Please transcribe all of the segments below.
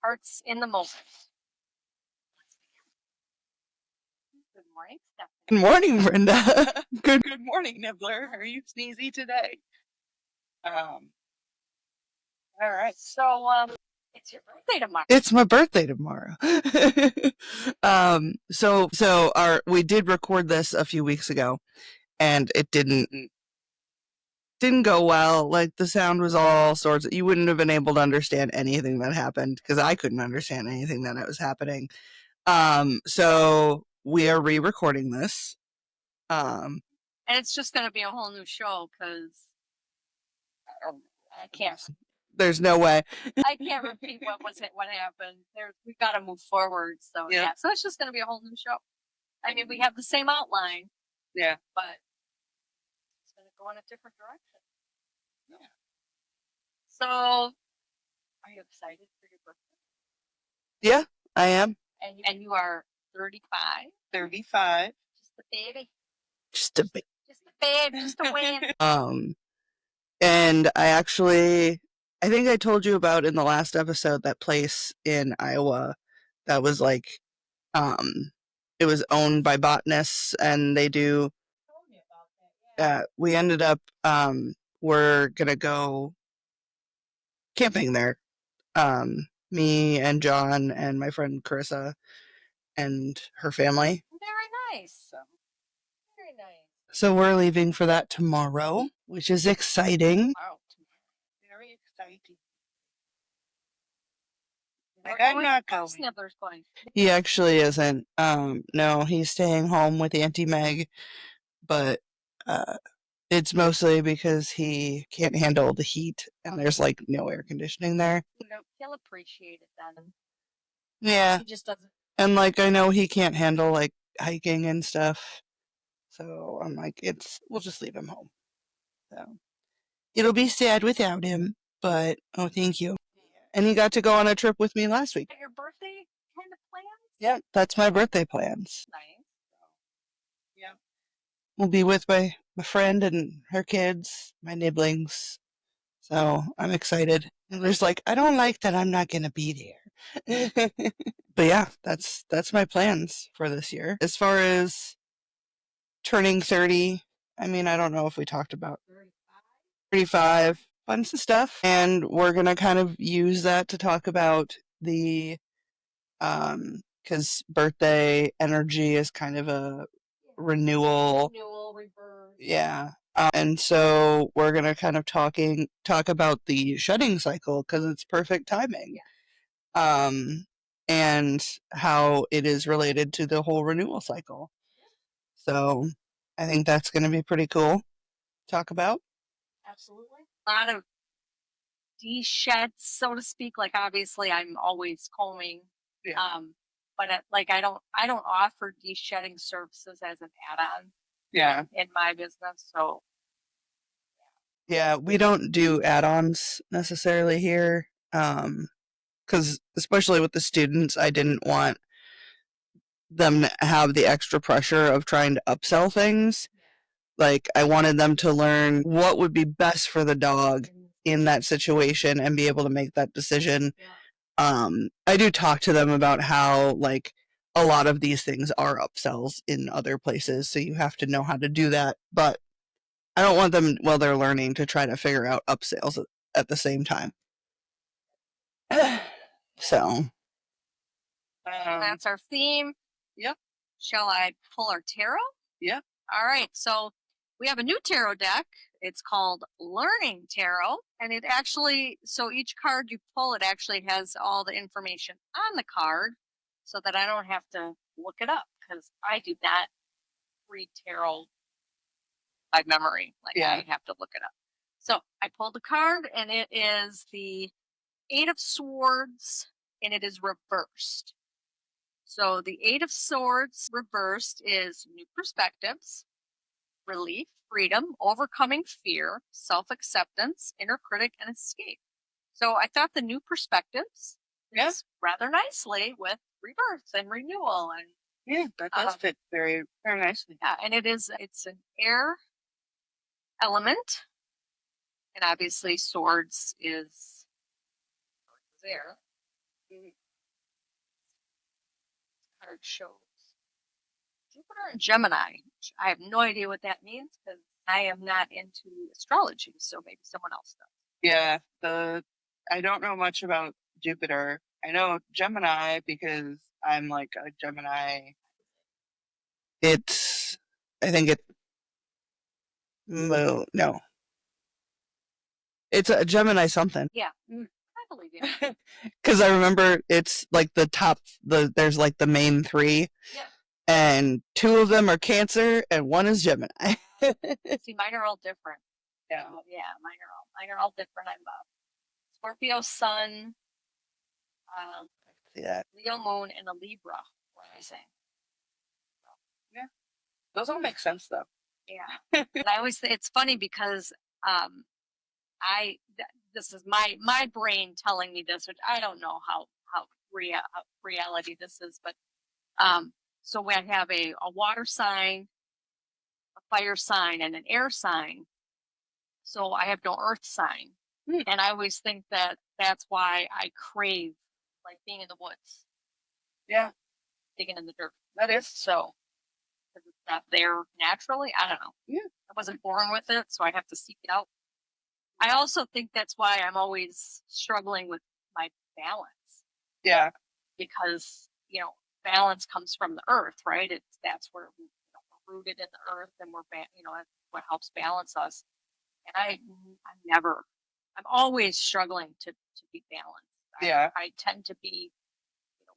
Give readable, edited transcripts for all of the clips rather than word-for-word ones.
Hearts in the moment. Good morning, Steph. Good morning, Brenda. Good morning, Nibbler. Are you sneezy today? All right. So, it's your birthday tomorrow. It's my birthday tomorrow. We did record this a few weeks ago, and it didn't go well. Like, the sound was all sorts. You wouldn't have been able to understand anything that happened because I couldn't understand anything that was happening. So we are re-recording this. And it's just going to be a whole new show because I can't. There's no way. I can't repeat what happened. We've got to move forward. So yeah. So it's just going to be a whole new show. I mean, we have the same outline. Yeah. But it's going to go in a different direction. Yeah. So, are you excited for your birthday? Yeah, I am. And you are 35. 35. Just a baby. Just a baby. Just a babe. Just a win. And I think I told you about in the last episode that place in Iowa that was like, it was owned by botanists, and they do. We ended up, we're gonna go camping there. Me and John and my friend Carissa and her family. Very nice. Very nice. So we're leaving for that tomorrow, which is exciting. Wow. Very exciting. Like, I'm not going. Nibbler's going. He actually isn't. No, he's staying home with Auntie Meg, but it's mostly because he can't handle the heat, and there's like no air conditioning there. He'll appreciate it then. Yeah. He just doesn't. And like, I know he can't handle like hiking and stuff, so I'm like, we'll just leave him home. So it'll be sad without him, but oh, thank you. And he got to go on a trip with me last week. Your birthday kind of plans? Yeah, that's my birthday plans. Nice. Yeah. We'll be with my friend and her kids, my nibblings. So I'm excited. And there's like, I don't like that I'm not going to be there. But yeah, that's my plans for this year. As far as turning 30, I mean, I don't know if we talked about 35, fun stuff. And we're going to kind of use that to talk about the, because birthday energy is kind of a renewal. Renewal, rebirth. Yeah. And so we're going to kind of talk about the shedding cycle because it's perfect timing. Yeah. And how it is related to the whole renewal cycle. So I think that's going to be pretty cool to talk about. Absolutely. A lot of de-sheds, so to speak. Like, obviously, I'm always combing. Yeah. But I don't offer de-shedding services as an add-on. Yeah. In my business, so. Yeah, we don't do add-ons necessarily here. Because especially with the students, I didn't want them to have the extra pressure of trying to upsell things. Like, I wanted them to learn what would be best for the dog in that situation and be able to make that decision. I do talk to them about how, like, a lot of these things are upsells in other places, so you have to know how to do that. But I don't want them, while they're learning, to try to figure out upsells at the same time. So. That's our theme. Yep. Shall I pull our tarot? Yep. All right. So we have a new tarot deck. It's called Learning Tarot. And it actually, so each card you pull, it actually has all the information on the card so that I don't have to look it up because I do not read tarot by memory. Like, I have to look it up. So I pulled a card, and it is the 8 of Swords, and it is reversed. So the 8 of Swords reversed is new perspectives, relief, freedom, overcoming fear, self-acceptance, inner critic, and escape. So I thought the new perspectives is rather nicely with rebirth and renewal. And yeah, that does fit very, very nicely. Yeah, and it's an air element. And obviously swords is air. Card shows Jupiter and Gemini. I have no idea what that means because I am not into astrology, so maybe someone else does. Yeah, I don't know much about Jupiter. I know Gemini because I'm like a Gemini. It's, I think it, no, it's a Gemini something. Yeah, I believe you. Because I remember it's like the top, there's like the main three. Yep. And two of them are Cancer and one is Gemini. See, mine are all different. Yeah, mine are all different. I'm a Scorpio Sun, Leo Moon, and a Libra rising. Yeah, those all make sense though. Yeah, and I always it's funny because this is my brain telling me this, which I don't know how reality this is, but so we have a water sign, a fire sign, and an air sign. So I have no earth sign. And I always think that that's why I crave like being in the woods. Yeah. Digging in the dirt. That is so. Because it's not there naturally. I don't know. Yeah. I wasn't born with it, so I have to seek it out. I also think that's why I'm always struggling with my balance. Yeah. Because, balance comes from the earth, right? That's where we're rooted in the earth, and that's what helps balance us. And I'm always struggling to be balanced. Yeah. I tend to be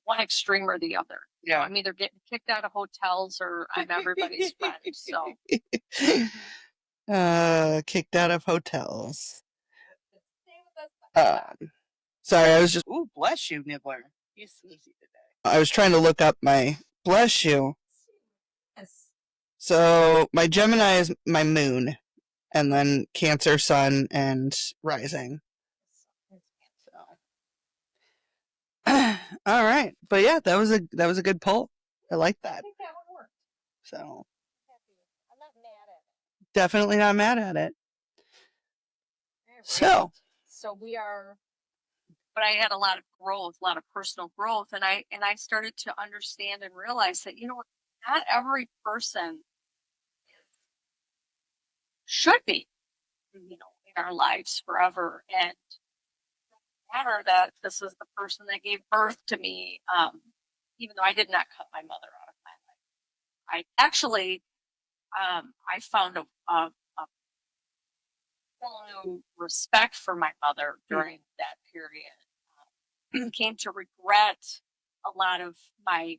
one extreme or the other. Yeah. I'm either getting kicked out of hotels or I'm everybody's friend. So kicked out of hotels. Sorry, I was just, ooh, bless you, Nibbler. You sneezy today. I was trying to look up my, bless you. yes. So my Gemini is my moon, and then Cancer, Sun, and rising. So, all right, but yeah, that was a good poll. I like that. I think that would work. So I'm not mad at it. Definitely not mad at it. Right. So we are. But I had a lot of growth, a lot of personal growth, and I started to understand and realize that not every person should be in our lives forever, and matter that this is the person that gave birth to me, even though I did not cut my mother out of my life. I actually I found a whole new respect for my mother during that period. Came to regret a lot of my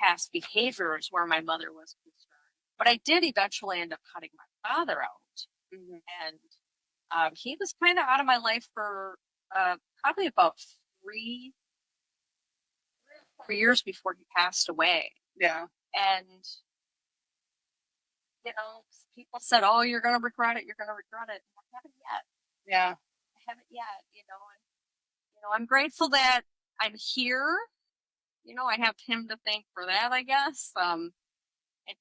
past behaviors where my mother was concerned. But I did eventually end up cutting my father out. And he was kind of out of my life for probably about 3 or 4 years before he passed away. Yeah. And, people said, oh, you're going to regret it. You're going to regret it. I haven't yet. Yeah. I haven't yet, and, I'm grateful that I'm here. I have him to thank for that, I guess. And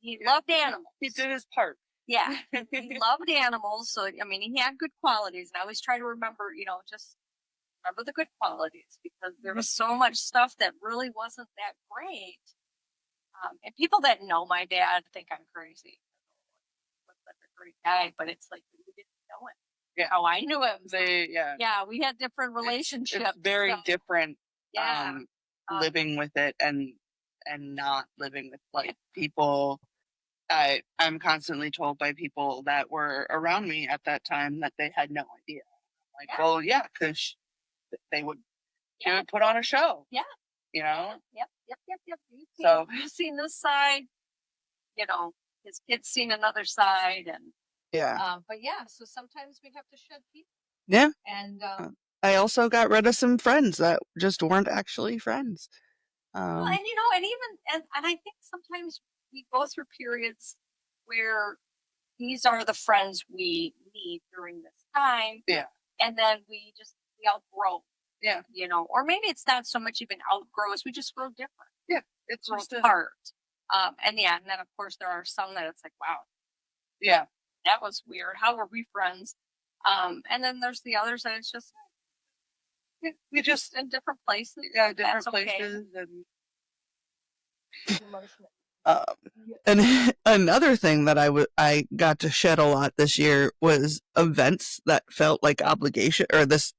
he loved animals. He did his part. Yeah. He loved animals. So, he had good qualities. And I always try to remember, just remember the good qualities, because there was so much stuff that really wasn't that great. And people that know my dad think I'm crazy. He was such a great guy, but it's like we didn't know him. Yeah. Oh, I knew him. So, yeah, we had different relationships. It's very different. Yeah. Living with it and not living with people. I'm constantly told by people that were around me at that time that they had no idea. Well, yeah, because they would put on a show. Yeah. Yep. You've seen this side. His kids seen another side, and but yeah. So sometimes we have to shed people. Yeah. And I also got rid of some friends that just weren't actually friends. Well, and I think sometimes we go through periods where these are the friends we need during this time. Yeah. And then we outgrow. Yeah. Or maybe it's not so much even outgrow as we just grow different. Yeah. It's just apart. And then of course there are some that it's like, wow. Yeah. That was weird. How were we friends? And then there's the others that it's just We just in different places. Yeah, different That's okay. places and Um, and another thing that I got to shed a lot this year was events that felt like obligation, or this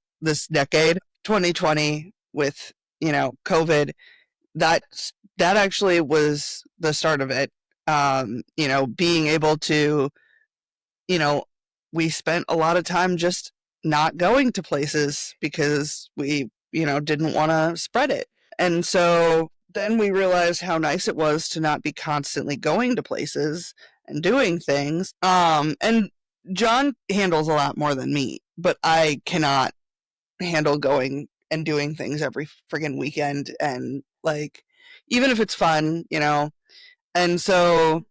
decade, 2020 with, COVID, that actually was the start of it. Being able to, you know, we spent a lot of time just not going to places because we, didn't want to spread it. And so then we realized how nice it was to not be constantly going to places and doing things. And John handles a lot more than me, but I cannot handle going and doing things every friggin' weekend, and like, even if it's fun, And so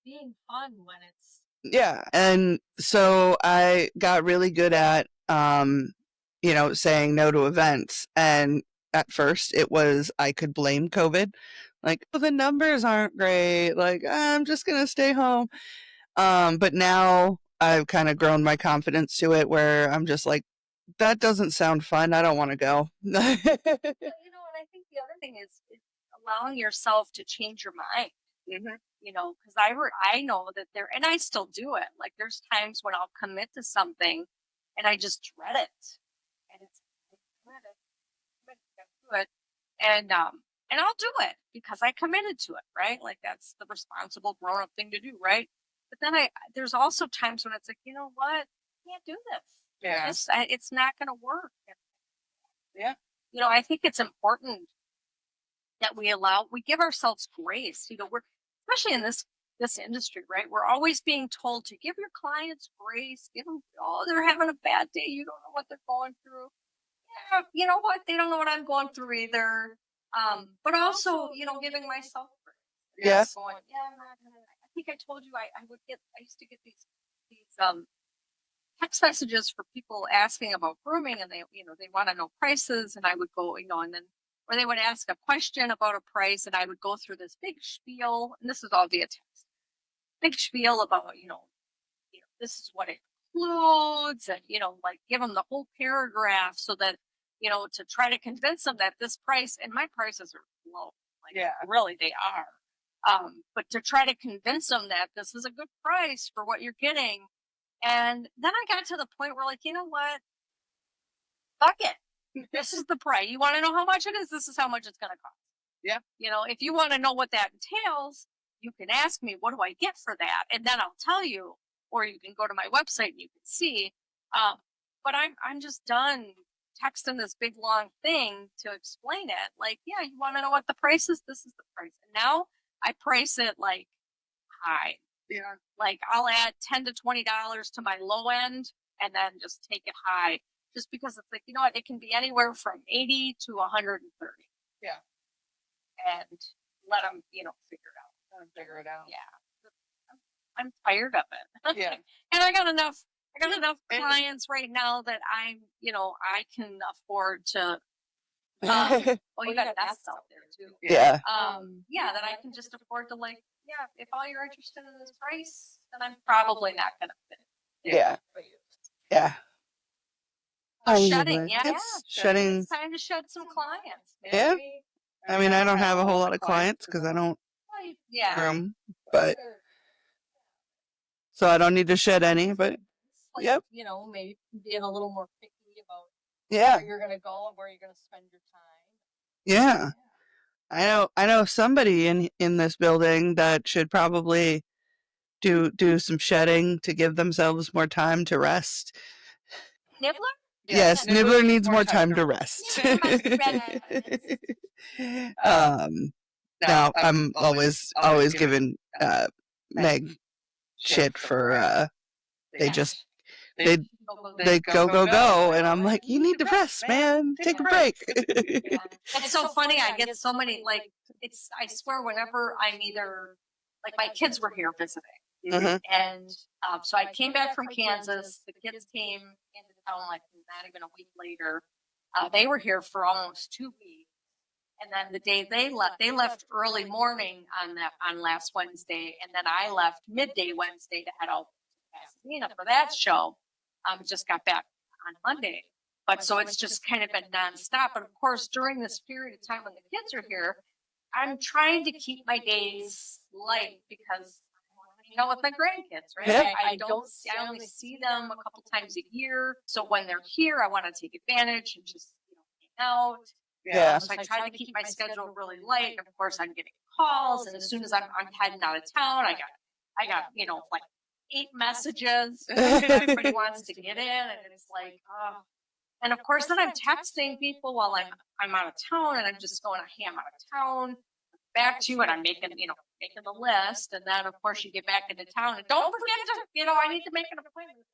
being fun when it's yeah, and so I got really good at saying no to events. And at first it was, I could blame COVID, like, oh, the numbers aren't great, like, I'm just gonna stay home. But now I've kind of grown my confidence to it, where I'm just like, that doesn't sound fun, I don't want to go. and I think the other thing is allowing yourself to change your mind. Because I know that and I still do it. Like, there's times when I'll commit to something and I just dread it. And it's do it. And I'll do it because I committed to it, right? Like, that's the responsible grown up thing to do, right? But then there's also times when it's like, you know what? I can't do this. yeah. It's not gonna work. Yeah. I think it's important that we give ourselves grace. We're, especially in this industry, right? We're always being told to give your clients grace. Give them, they're having a bad day. You don't know what they're going through. Yeah, you know what? They don't know what I'm going through either. But also, giving myself grace. Yeah. Going, I'm not gonna. I think I told you I used to get these text messages for people asking about grooming, and they want to know prices, and I would go, and then, or they would ask a question about a price, and I would go through this big spiel, and this is all via text, big spiel about, this is what it includes, and, like, give them the whole paragraph so that, to try to convince them that this price, and my prices are low, like, Yeah. really, they are. But to try to convince them that this is a good price for what you're getting. And then I got to the point where, like, you know what? Fuck it. This is the price. You want to know how much it is? This is how much it's going to cost. Yeah. If you want to know what that entails, you can ask me, what do I get for that? And then I'll tell you, or you can go to my website and you can see. But I'm just done texting this big long thing to explain it. Like, yeah, you want to know what the price is? This is the price. And now I price it like high. Yeah. Like, I'll add $10 to $20 to my low end and then just take it high. Just because it's like, you know what, it can be anywhere from 80 to 130. Yeah. And let them, figure it out. Yeah. I'm tired of it. Yeah. And I got enough clients right now that I can afford to you got nests out there too. Yeah. That I can just afford to, like, if all you're interested in is price, then I'm probably not gonna fit it. Yeah. Yeah. Shedding, Shedding. It's time to shed some clients. Yeah. I mean, I don't have a whole lot of clients because I don't groom, but so I don't need to shed any. But like, yep. Maybe being a little more picky about where you're gonna go and where you're gonna spend your time. Yeah. I know somebody in this building that should probably do some shedding to give themselves more time to rest. Nibbler? Yes, Nibbler needs more time to rest. Now I'm always giving Meg shit for they go, and I'm like, you need to rest, man. Take a break. It's so funny. I get so many, like, I swear, whenever I'm either, like, my kids were here visiting. And so I came back from Kansas. The kids came into town like not even a week later. They were here for almost 2 weeks. And then the day they left early morning on last Wednesday, and then I left midday Wednesday to head out to Pasadena for that show. Just got back on Monday. But so it's just kind of been nonstop. But of course, during this period of time when the kids are here, I'm trying to keep my days light because with my grandkids, right? Yeah. I only see them a couple times a year. So when they're here, I want to take advantage and just hang out. Yeah. So I try to keep my schedule really light. Of course, I'm getting calls, and as soon as I'm heading out of town, I got like 8 messages. Everybody wants to get in, and it's like, oh. And of course, then I'm texting people while I'm out of town, and I'm just going, hey, I'm out of town. Back to you, and I'm making the list, and then of course you get back into town, and don't forget to I need to make an appointment.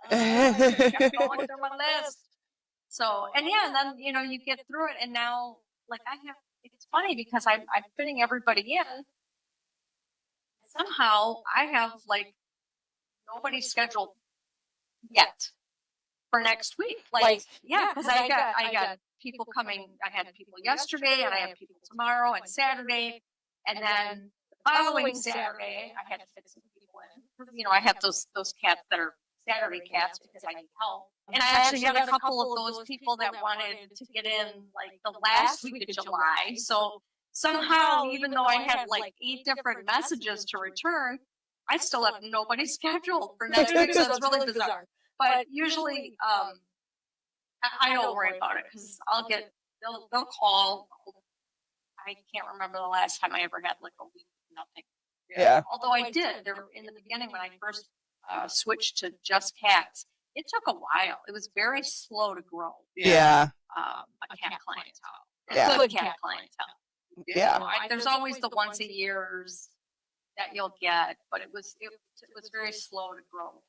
I kept going through my list. So and then you get through it, and now like it's funny because I'm fitting everybody in. Somehow I have like nobody scheduled yet for next week. Because I got people coming. I had people yesterday, and I have people tomorrow and Saturday, and then the following Saturday I had to fit some people in. I have those cats that are Saturday cats because I need help. And I actually had a couple of those people that wanted to get in like the last week of July. So somehow, even though I had like 8 different messages to return, I still have nobody scheduled for next week. So it's really bizarre. But usually, I don't worry about it because they'll call. I can't remember the last time I ever had like a week nothing. Yeah. Although I did there in the beginning when I first switched to just cats. It took a while. It was very slow to grow. Yeah. A cat clientele. Yeah. Good cat clientele. Yeah. There's always the once a years that you'll get, but it was very slow to grow.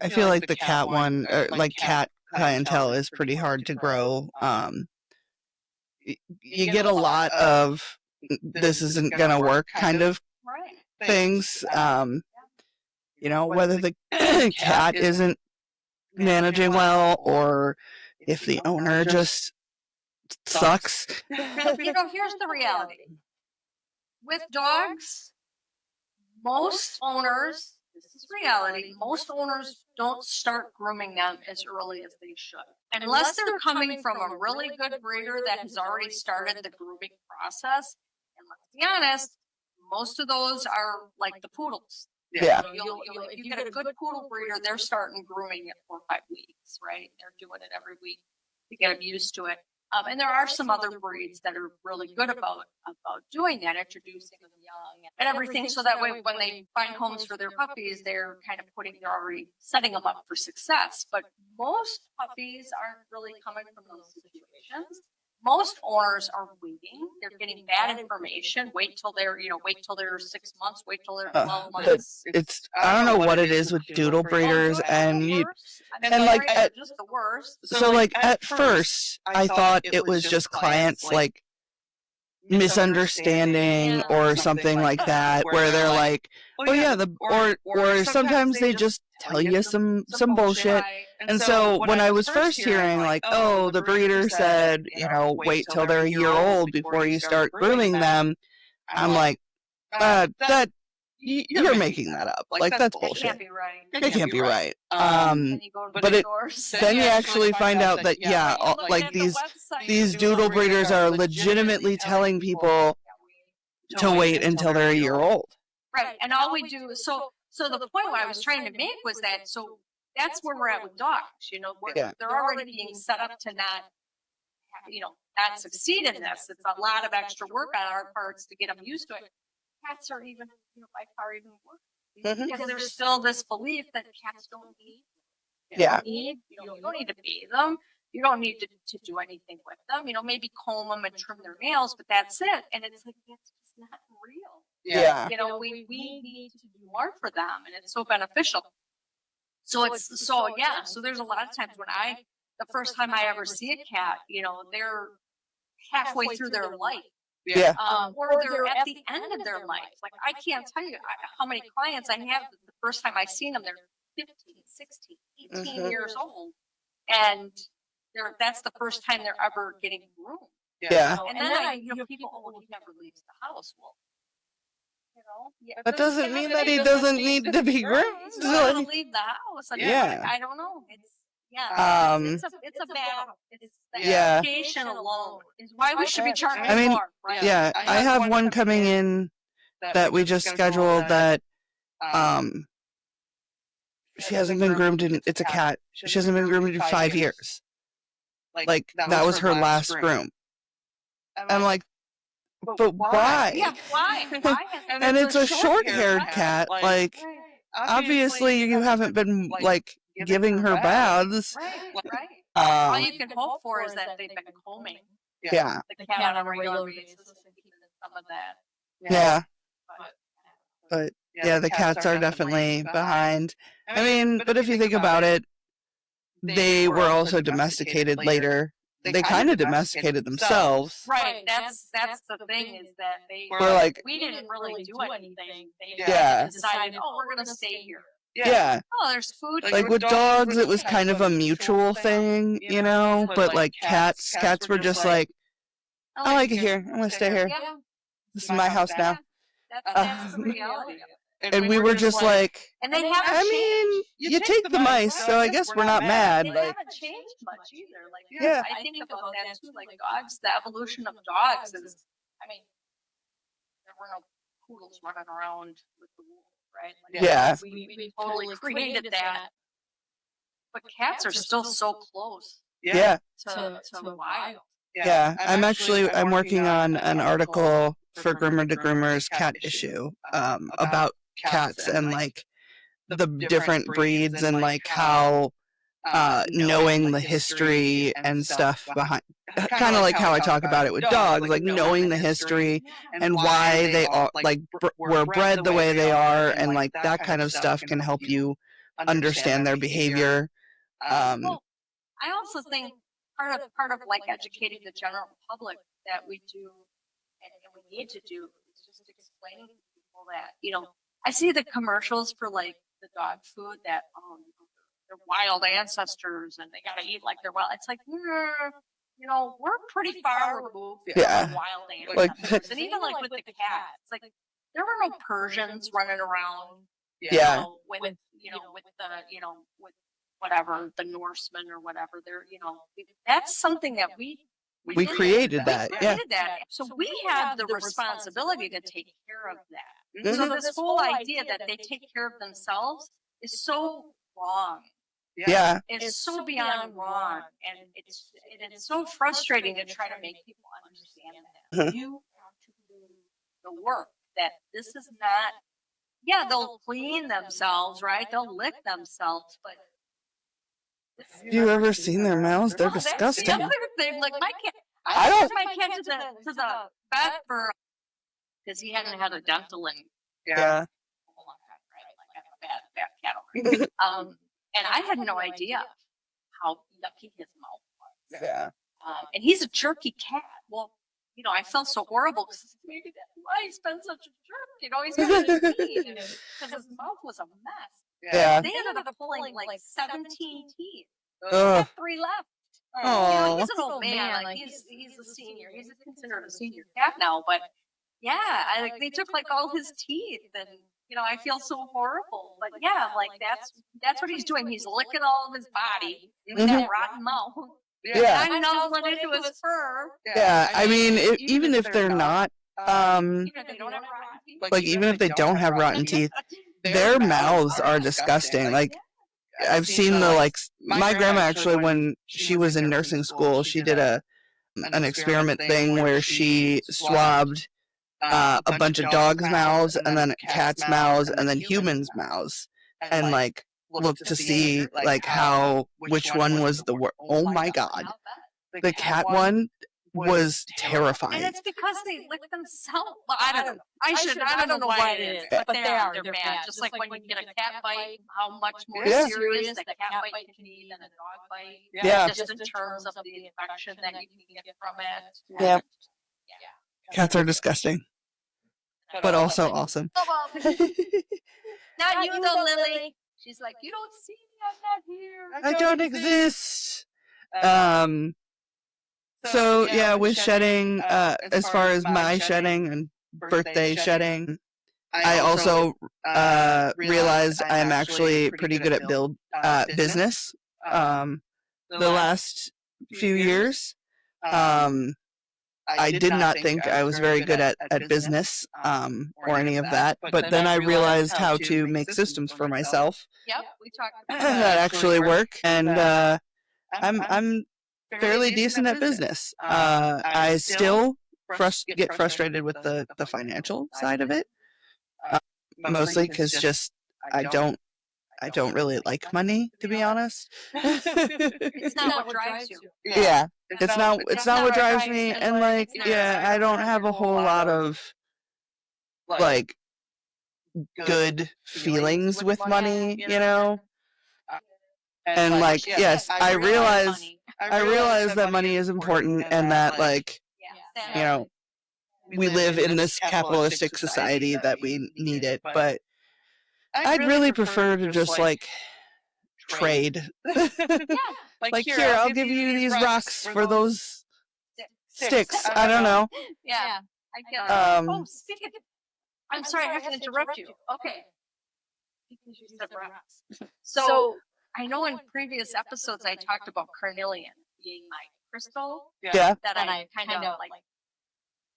I feel like the cat one, or like cat clientele, is pretty hard to grow. You get a lot of this isn't gonna work kind of things. Whether the cat isn't managing well, or if the owner just sucks. Here's the reality. With dogs, most owners, this is reality, most owners don't start grooming them as early as they should. Unless they're coming from a really good breeder that has already started the grooming process. And let's be honest, most of those are like the poodles. Yeah. If you get a good poodle breeder, they're starting grooming at 4 or 5 weeks, right? They're doing it every week to get them used to it. And there are some other breeds that are really good about doing that, introducing them young and everything. So that way, when they find homes for their puppies, they're already setting them up for success. But most puppies aren't really coming from those situations. Most owners are waiting. They're getting bad information. Wait till they're 6 months. Wait till they're 12 months. I don't know what it is with doodle breeders, and like just the worst. So like at first, I thought it was just clients like misunderstanding or something like that, where they're like, oh yeah, or sometimes they just tell you some bullshit. And so when I was first hearing like, oh, the breeder said, wait till they're a year old before you start grooming them, I'm like, that you're making that up. Like that's bullshit. It can't be right. It can't be right. But then you actually find out that like these doodle breeders are legitimately telling people to wait until they're a year old. Right, and all we do is so the point what I was trying to make was that that's where we're at with dogs. They're already being set up to not succeed in this. It's a lot of extra work on our parts to get them used to it. Cats are even by far even worse because there's still this belief that cats don't need. You don't need to bathe them. You don't need to do anything with them. Maybe comb them and trim their nails, but that's it. And it's like that's just not real. Yeah. We need to do more for them, and it's so beneficial. So there's a lot of times when the first time I ever see a cat, they're halfway through their life. Yeah. Or they're at the end of their life. Like I can't tell you how many clients I have the first time I seen them, they're 15, 16, 18 years old. And that's the first time they're ever getting groomed. Yeah. And then people, he never leaves the house. Well, that doesn't mean that he doesn't need to be groomed. He's not to leave the house. I don't know. Yeah, it's a battle. It's the education alone is why we should be charging more. Right? Yeah, I have one coming in that we just scheduled that she hasn't been groomed in. It's a cat. She hasn't been groomed in 5 years. Like that was her last groom. I'm like, but why? Yeah, why? And it's a short-haired cat. Like, obviously you haven't been like giving her baths. Right. All you can hope for is that they've been combing. Yeah. The cat on a regular basis and keeping some of that. Yeah. But yeah, the cats are definitely behind. I mean, but if you think about it, they were also domesticated later. They kind of domesticated themselves. Right. That's the thing is that We're like, we didn't really do anything. They decided, oh, we're gonna stay here. Yeah. Oh, there's food. Like with dogs, it was kind of a mutual thing, you know. But like cats were just like, I like it here. I'm gonna stay here. Yeah. This is my house now. That's the reality. And we were just like, and they haven't changed. mean, you take the mice, so I guess we're not mad. They Like, haven't changed much either. Like, Yeah. I think about that too. Like dogs, the evolution of dogs is, I mean, there were no poodles running around with the wool, right? Like, Yeah. We totally created that. But cats are still so close yeah. to wild. Yeah, I'm working on an article for Groomer to Groomer's cat issue about cats and like the different breeds and like how knowing the history and stuff behind, kind of like how I talk about it with dogs, like knowing the history and why they are like were bred the way they are, and like that kind of stuff can help you understand their behavior. Well, I also think part of like educating the general public that we do and we need to do is just explaining to people that, you know, I see the commercials for like the dog food that they're wild ancestors and they gotta eat like they're wild. It's like, you know, we're pretty far removed from wild ancestors. Like, and even like with the cats, like there were no Persians running around with whatever, the Norsemen or whatever. They're, you know, that's something that we created that. We created that. So we have the responsibility to take care of that. So this whole idea that they take care of themselves is so wrong. Yeah. It's so beyond wrong. And it's so frustrating to try to make people understand that. You have to do the work, that this is not, they'll clean themselves, right? They'll lick themselves, but have you ever seen their mouths? They're disgusting. That's the other thing. Like my cat, I took my cat to the vet for because he hadn't had a dental in a long time, right? Like I have a bad cat owner. And I had no idea how yucky his mouth was. Yeah. And he's a jerky cat. Well, you know, I felt so horrible because maybe that's why he's been such a jerk. You know, he's been mean because his mouth was a mess. Yeah. They ended up pulling like 17 teeth. Ugh. 3 left. Oh. You know, he's an old man. Like he's a senior. He's considered a senior cat now. But yeah, they took like all his teeth, and you know, I feel so horrible. But yeah, like that's what he's doing. He's licking all of his body with that rotten mouth. Yeah. I'm nuzzling into his fur. Yeah. I mean, even if they're not, Even if they don't have rotten teeth. like even if they don't have rotten teeth, their mouths are disgusting. Like I've seen my grandma actually, when she was in nursing school, she did an experiment thing where she swabbed a bunch of dogs' mouths and then cats' mouths and then humans' mouths, and like looked to see like which one was the worst. Oh my God, the cat one was terrifying. And it's because they lick themselves. Well, I don't know. I don't know why it is, but they're bad. Just like when you get a cat bite, how much more serious the cat bite can be than a dog bite. Yeah. Just in terms of the infection that you can get from it. Yeah. Cats are disgusting, but also awesome. Not you though, Lily. She's like, you don't see me. I'm not here. I don't exist. So yeah, with shedding, as far as my shedding and birthday shedding, I also realized I'm actually pretty good at business. the last few years. I did not think I was very good at business or any of that, but then I realized how to make systems for myself. Yep, we talked that actually work, and I'm fairly decent at business. I still get frustrated with the financial side of it, mostly because just I don't really like money, to be honest. It's not what drives you. Yeah, it's not what drives me, and like, yeah, I don't have a whole lot of like good feelings with money, you know. And like, yes, I realize that money is important, and that like, you know, we live in this capitalistic society that we need it, but I'd really prefer to just like trade. Like, here, I'll give you these rocks for those sticks. I don't know. Yeah, I get Um, speaking of, I'm sorry, I have to interrupt you. Okay. Because you said rocks. So I know in previous episodes I talked about carnelian being my crystal. Yeah. That I kind of like.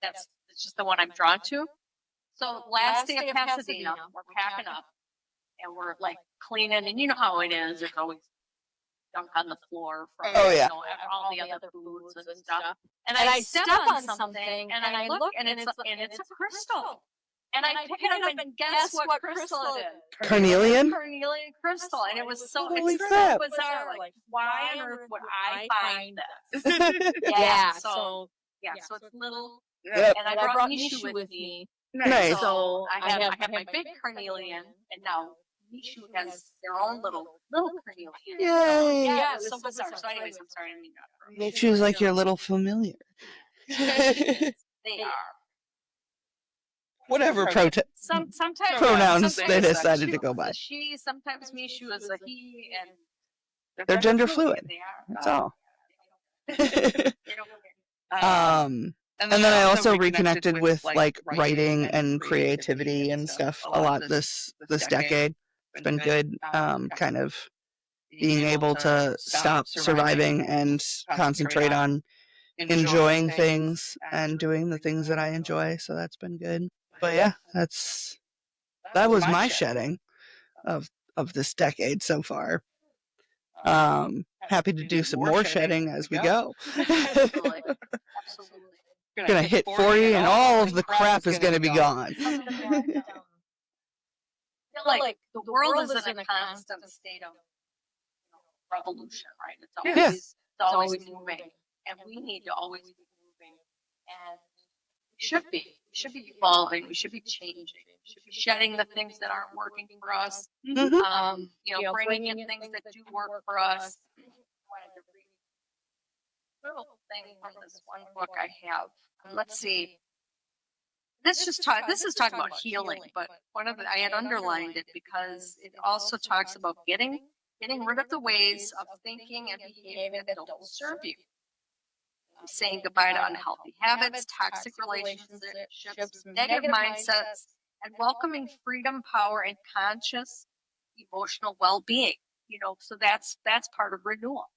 It's just the one I'm drawn to. So last day of Pasadena, we're packing up and we're like cleaning, and you know how it is. There's always junk on the floor from all the other foods and stuff. And I step on something and I look and it's a crystal. And I pick it up and guess what crystal it is? Carnelian? Carnelian crystal. And it was so, Holy it's crap. so bizarre. Like, why on earth would I find this? Yeah. So it's little. Yep. And I brought Nishu with me. Nice. So I have my big carnelian, and now Nishu has their own little carnelian. Yay. Yeah, it was so bizarre. So anyways, I'm sorry, I didn't mean to. Nishu's like your little familiar. They are. Whatever Sometimes pronouns they decided to go by. She, sometimes Mishu is a he, and they're gender fluid. They are. That's all. They don't care. And then I also reconnected with like writing and creativity and stuff a lot this decade. It's been good, kind of being able to stop surviving and concentrate on enjoying things and doing the things that I enjoy. So that's been good. But yeah, that was my shedding of this decade so far. Happy to do some more shedding as we go. Absolutely. Gonna hit 40 and all of the crap is gonna be gone. I feel like the world is in a constant state of revolution, right? It's always moving, and we need to always be moving, and we should be evolving, we should be changing, we should be shedding the things that aren't working for us, bringing in things that do work for us. I wanted to read a little thing from this one book I have. Let's see. This is talking about healing, but I had underlined it because it also talks about getting rid of the ways of thinking and behaving that don't serve you. Saying goodbye to unhealthy habits, toxic relationships, negative mindsets, and welcoming freedom, power, and conscious emotional well-being. So that's part of renewal.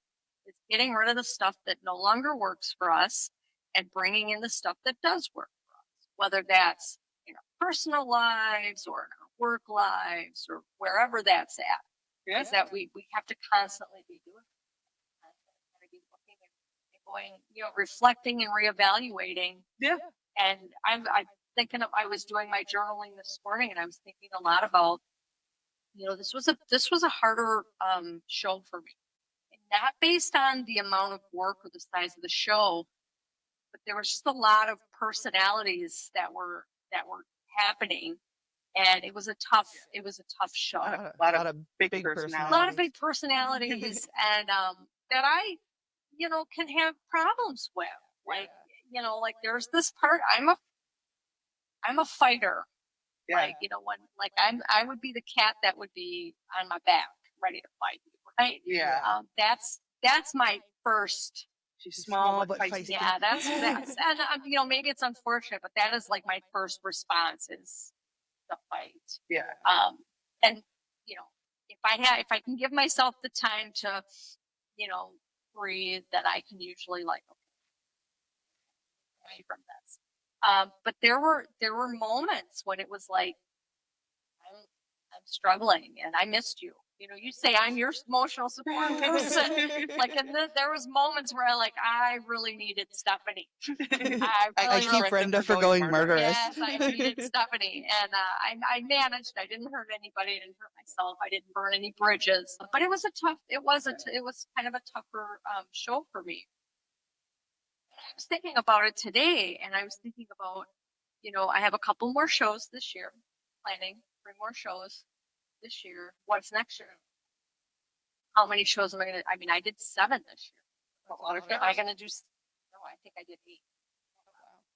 It's getting rid of the stuff that no longer works for us and bringing in the stuff that does work for us, whether that's in our personal lives or in our work lives or wherever that's at. Yeah. Is that we have to constantly be doing it. Be looking and going, reflecting and reevaluating. Yeah. And I'm thinking I was doing my journaling this morning, and I was thinking a lot about, this was a harder show for me. Not based on the amount of work or the size of the show, but there was just a lot of personalities that were happening, and it was a tough show. A lot of big personalities. A lot of big personalities, and that I, can have problems with. Like, like there's this part. I'm a fighter. Yeah. Like, when I would be the cat that would be on my back, ready to fight. Right? Yeah. That's my first. She's small but feisty. Yeah, that's and maybe it's unfortunate, but that is like my first response is the fight. Yeah. And if if I can give myself the time to, breathe, that I can usually like away from this. But there were moments when it was like I'm I'm struggling and I missed you. You say I'm your emotional support person. Like, and there was moments where I really needed Stephanie. I I really, keep Brenda for going murderous. yes, I needed Stephanie, and I managed. I didn't hurt anybody. I didn't hurt myself. I didn't burn any bridges. But it was a tough. It was kind of a tougher show for me. I was thinking about it today, and I was thinking about, I have a couple more shows this year, planning 3 more shows this year. What's next year? How many shows am I gonna? I mean, I did 7 this year. A lot of Am I gonna do? No, I think I did 8.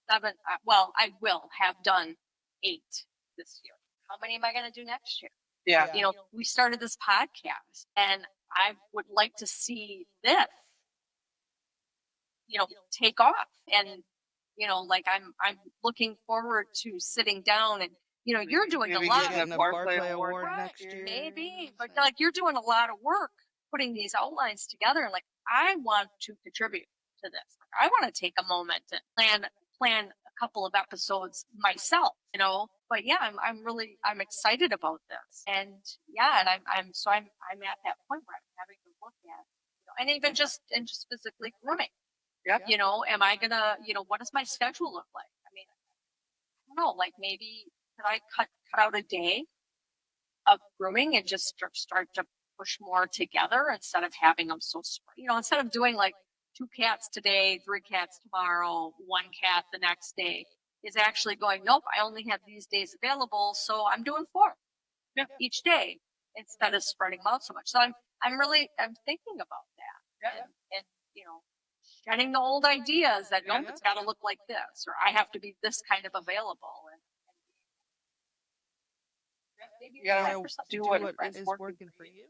7. Well, I will have done 8 this year. How many am I gonna do next year? Yeah. We started this podcast, and I would like to see this, take off. And I'm looking forward to sitting down and you're doing a Maybe lot getting of a work. Barclay Award Right, next year. maybe, but you're doing a lot of work putting these outlines together, and I want to contribute to this. I want to take a moment and plan a couple of episodes myself, but yeah, I'm excited about this. And yeah, and I'm at that point where I'm having to look at, and even just physically grooming. Yep. Am I gonna, what does my schedule look like? I mean, I don't know, maybe could I cut out a day of grooming and just start to push more together instead of having them so instead of doing 2 cats today, 3 cats tomorrow, 1 cat the next day, is actually going, nope, I only have these days available, so I'm doing 4 each day instead of spreading them out so much. So I'm thinking about that. Yeah. And shedding the old ideas that nope, it's got to look like this, or I have to be this kind of available. And maybe You gotta do do what what is is working for you.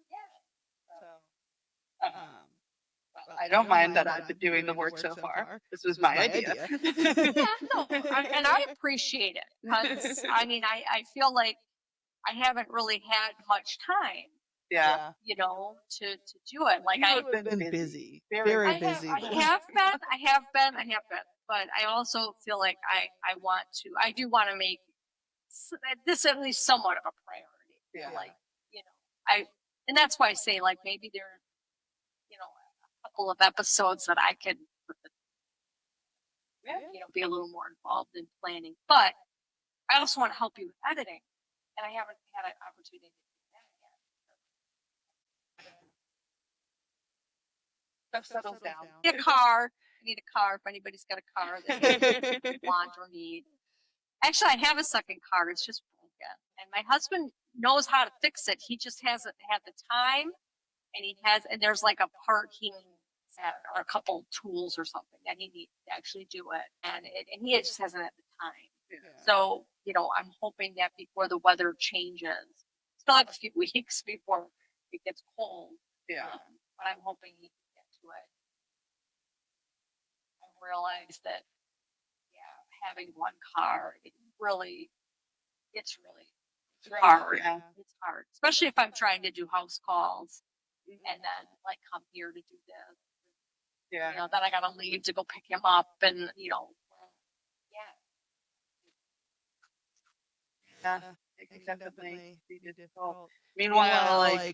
Yeah. So, I don't mind that I've been doing the work so far. This was my idea. Yeah, no, and I appreciate it because I feel like I haven't really had much time, Yeah. to do it. You've been busy. Very I busy. have been, but I also feel like I do want to make this at least somewhat of a priority. Yeah. And that's why I say maybe there, a couple of episodes that I could, be a little more involved in planning. But I also want to help you with editing, and I haven't had an opportunity to do that yet. Stuff settles down. I need a car. If anybody's got a car that they want or need. Actually, I have a second car. It's just broken, and my husband knows how to fix it. He just hasn't had the time, and there's a part he needs, or a couple tools or something that he needs to actually do it, and he just hasn't had the time. Yeah. So I'm hoping that before the weather changes, still have a few weeks before it gets cold. Yeah. But I'm hoping he can get to it. I realize that, having one car, it's really hard. Yeah. It's hard, especially if I'm trying to do house calls and then come here to do this. Yeah. Then I gotta leave to go pick him up, and yeah. Yeah. It can definitely be difficult. Meanwhile,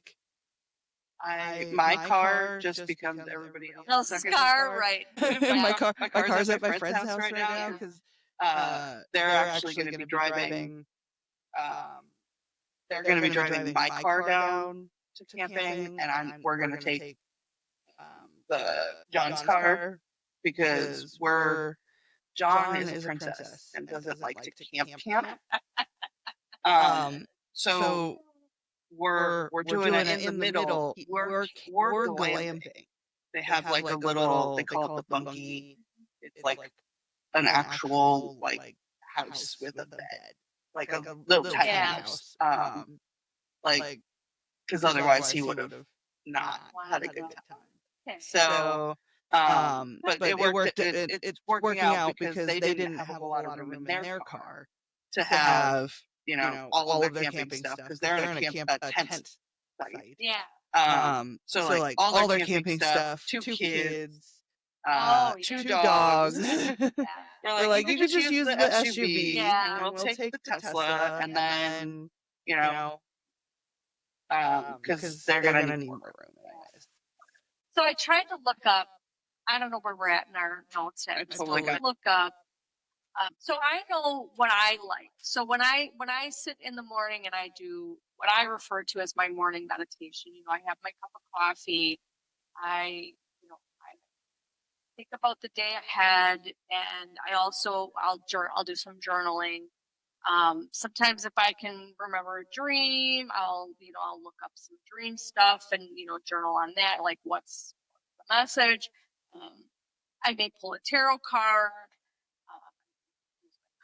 my car just becomes everybody else's car, right? my My car's at my friend's house right now because they're actually going to be driving. They're going to be driving my car down to camping, and we're going to take the John's car because John is a princess and doesn't like to camp. So we're doing it in the middle. We're glamping. They have a little, they call it the bunkie. It's an actual house with a bed, a little tiny house. Because otherwise he would have not had a good time. Okay. So, but it's working out because they didn't have a whole lot of room in their car to have all of their camping stuff because they're in a tent site. Yeah. So like all their camping stuff, 2 kids, Oh, 2 yeah. dogs. Yeah. We're like, you could just use the SUV, Yeah. and we'll take the Tesla, and then, you know, because they're gonna need more room anyways. So I tried to look up. I don't know where we're at in our notes. I But totally got look up. So I know what I like. So when I sit in the morning and I do what I refer to as my morning meditation, I have my cup of coffee. I I think about the day ahead, and I'll do some journaling. Sometimes if I can remember a dream, I'll look up some dream stuff and journal on that, like what's the message. I may pull a tarot card,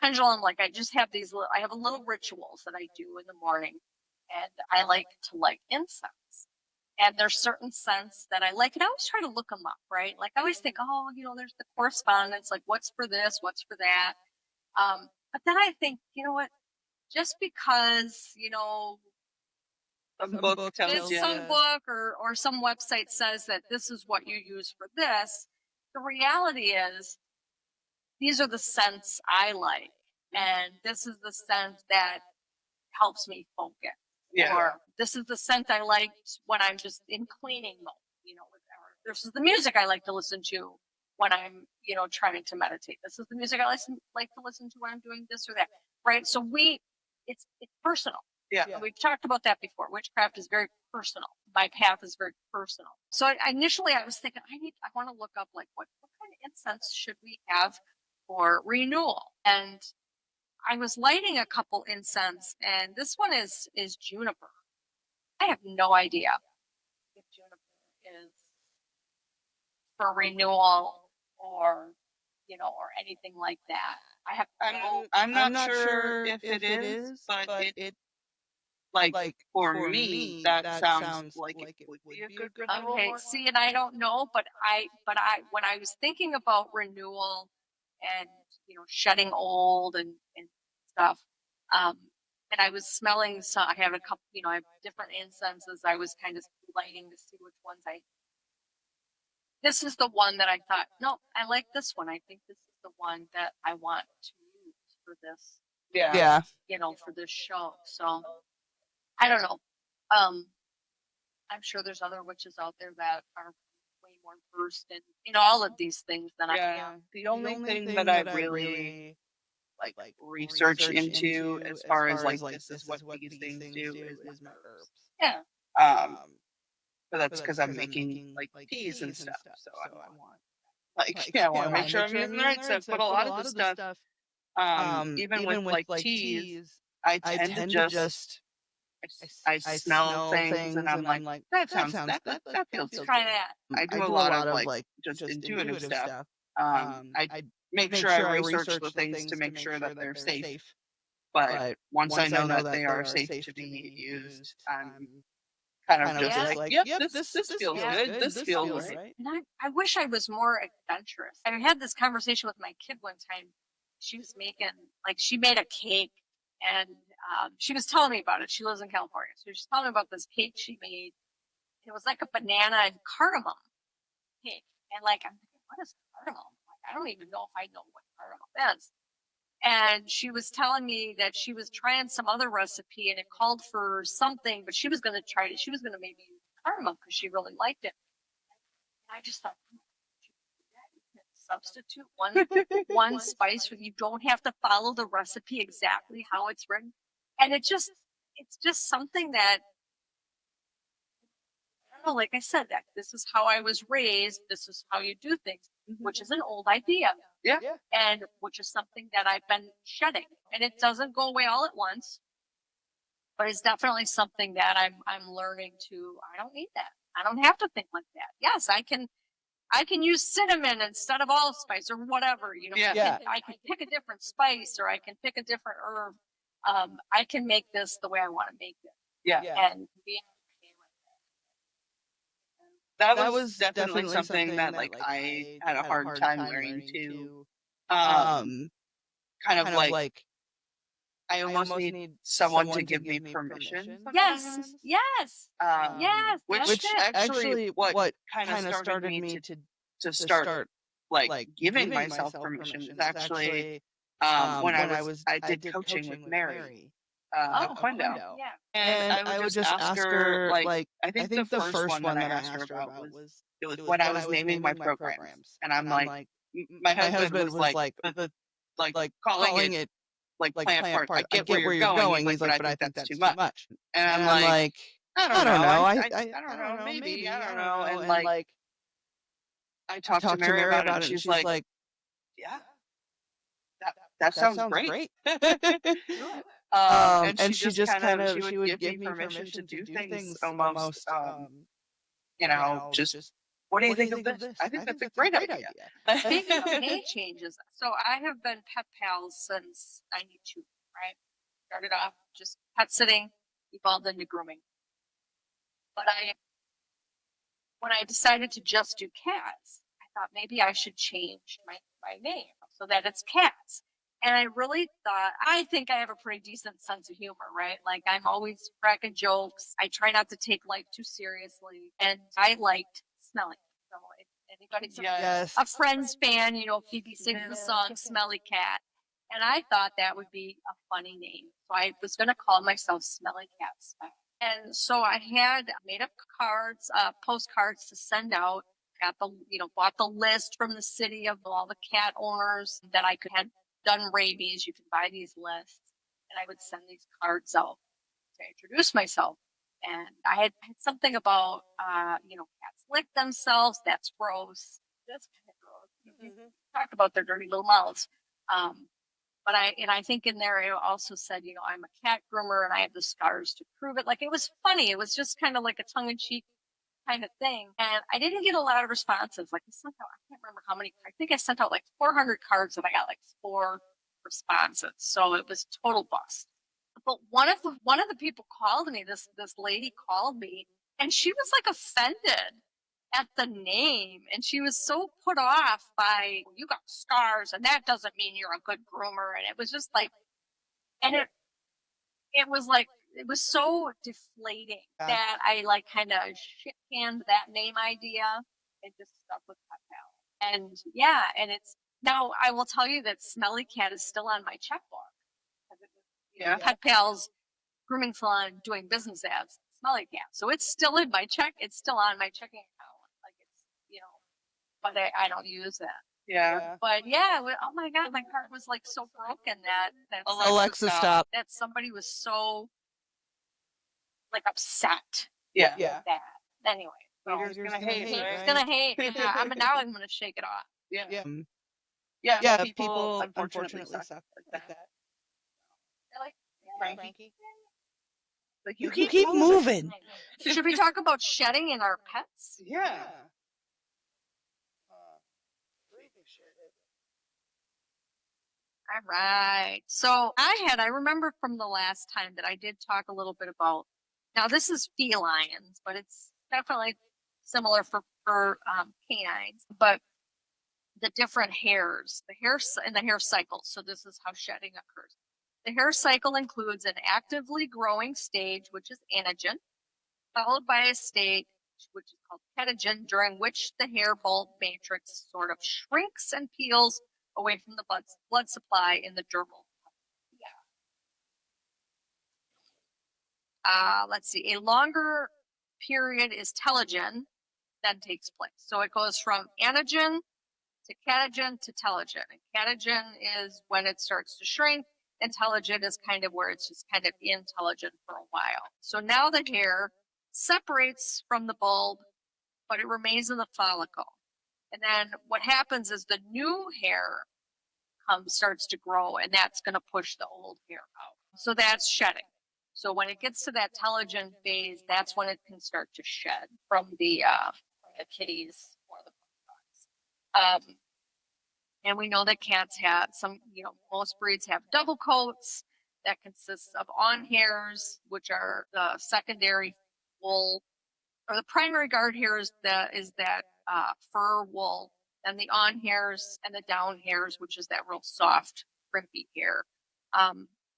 pendulum. Like I just have I have a little rituals that I do in the morning, and I like to light incense. And there's certain scents that I like, and I always try to look them up, right? Like I always think, oh, there's the correspondence, like what's for this, what's for that. But then I think, you know what? Just because some book tells you. some book or some website says that this is what you use for this, the reality is these are the scents I like, and this is the scent that helps me focus. Yeah. Or this is the scent I liked when I'm just in cleaning mode, or this is the music I like to listen to when I'm, trying to meditate. This is the music I like to listen to when I'm doing this or that. Right. So it's personal. Yeah. And we've talked about that before. Witchcraft is very personal. My path is very personal. So initially I was thinking, I want to look up like what kind of incense should we have for renewal? And I was lighting a couple incense, and this one is juniper. I have no idea if juniper is for renewal or or anything like that. I'm not sure if it is, but it like for me that sounds like it would be a good renewal. Okay, see, and I don't know, but when I was thinking about renewal and shedding old and stuff, um, and I was smelling. So I have a couple, I have different incenses. I was kind of lighting to see which ones I. This is the one that I thought, no, I like this one. I think this is the one that I want to use for this. Yeah. For this show. So I don't know. I'm sure there's other witches out there that are way more versed in all of these things than I am. The only thing that I really like research into as far as like this is what these things do is my herbs. Yeah. But that's because I'm making like teas and stuff. So I want to make sure I'm using the right stuff. But a lot of the stuff, even with like teas, I tend to just I smell things and I'm like, that feels good. Try that. I do a lot of like just intuitive stuff. I make sure I research the things to make sure that they're safe. But once I know that they are safe to be used, I'm kind of just like, yep, this feels good. This feels right. And I wish I was more adventurous. I had this conversation with my kid one time. She was she made a cake, and she was telling me about it. She lives in California. So she's telling me about this cake she made. It was like a banana and cardamom cake. And I'm thinking, what is cardamom? I don't even know if I know what cardamom is. And she was telling me that she was trying some other recipe and it called for something, but she was going to try it. She was going to maybe use cardamom because she really liked it. And I just thought, substitute one spice. You don't have to follow the recipe exactly how it's written. And it's just something that, I don't know, like I said, that this is how I was raised. This is how you do things, which is an old idea. Yeah. And which is something that I've been shedding. And it doesn't go away all at once, but it's definitely something that I'm learning to, I don't need that. I don't have to think like that. Yes, I can use cinnamon instead of allspice or whatever, I can pick a different spice or I can pick a different herb. I can make this the way I want to make it. Yeah. And be okay with that was definitely something that I had a hard time learning to kind of like I almost need someone to give me permission. Yes, sometimes. yes, yes. Which That's it. actually what kind of started me to start like giving myself permission is actually when I did coaching with Mary Oh, Aquendo. yeah. And I would just ask her, like, I think the first one that I asked her about was it was when I was naming my programs, and I'm like, my husband was like, like calling it like plant part. I get where you're going. He's like, but I think that's too much. And I'm like, I don't know. I don't know. Maybe I don't know. And like, I talked to Mary about it, and she's like, yeah, that sounds great. And she just kind of she would give me permission to do things almost just what do you think of this? I think that's a great idea. Speaking of name changes, so I have been pet pals since '92, right? Started off just pet sitting, evolved into grooming. But when I decided to just do cats, I thought maybe I should change my name so that it's cats. And I really thought, I think I have a pretty decent sense of humor, right? Like I'm always cracking jokes. I try not to take life too seriously. And I liked smelling. So if anybody's a Friends fan, Phoebe sings the song Smelly Cat. And I thought that would be a funny name. So I was going to call myself Smelly Cat Smell. And so I had made up cards, postcards to send out. Got bought the list from the city of all the cat owners that I had done rabies. You can buy these lists, and I would send these cards out to introduce myself. And I had something about, cats lick themselves. That's gross. That's kind of gross. Mm-hmm. Talked about their dirty little mouths. But I think in there it also said, I'm a cat groomer and I have the scars to prove it. Like it was funny. It was just kind of like a tongue in cheek kind of thing. And I didn't get a lot of responses. Like I sent out, I can't remember how many. I think I sent out like 400 cards and I got like 4 responses. So it was total bust. But one of the people called me. This lady called me, and she was like offended at the name, and she was so put off by, you got scars and that doesn't mean you're a good groomer. And it was just like, and it was like, it was so deflating that I like kind of shit canned that name idea and just stuck with Pet Pal. And yeah, and it's now I will tell you that Smelly Cat is still on my checkbook. Pet Pal's grooming salon doing business as Smelly Cat. So it's still in my check. It's still on my checking account. Like it's, but I don't use that. Yeah. But yeah, oh my God, my heart was like so broken that Alexa, stop. That somebody was so like upset. Yeah. With that. Anyway. Haters gonna hate. Haters gonna hate. Yeah, I'm gonna shake it off. Yeah. Yeah. People unfortunately suck like that. They're like, Frankie. Like you keep moving. Should we talk about shedding in our pets? Yeah. All right. So I remember from the last time that I did talk a little bit about, now this is felines, but it's definitely similar for canines, but the different hairs, the hair cycle. So this is how shedding occurs. The hair cycle includes an actively growing stage, which is anagen, followed by a stage which is called catagen, during which the hair bulb matrix sort of shrinks and peels away from the blood supply in the dermal. Let's see. A longer period is telogen that takes place. So it goes from anagen to catagen to telogen. And catagen is when it starts to shrink, and telogen is kind of where it's just kind of in telogen for a while. So now the hair separates from the bulb, but it remains in the follicle. And then what happens is the new hair starts to grow, and that's going to push the old hair out. So that's shedding. So when it gets to that telogen phase, that's when it can start to shed from the kitties or the dogs. And we know that cats have most breeds have double coats that consists of on hairs, which are the secondary wool, or the primary guard hair is that fur wool, and the on hairs and the down hairs, which is that real soft, crimpy hair.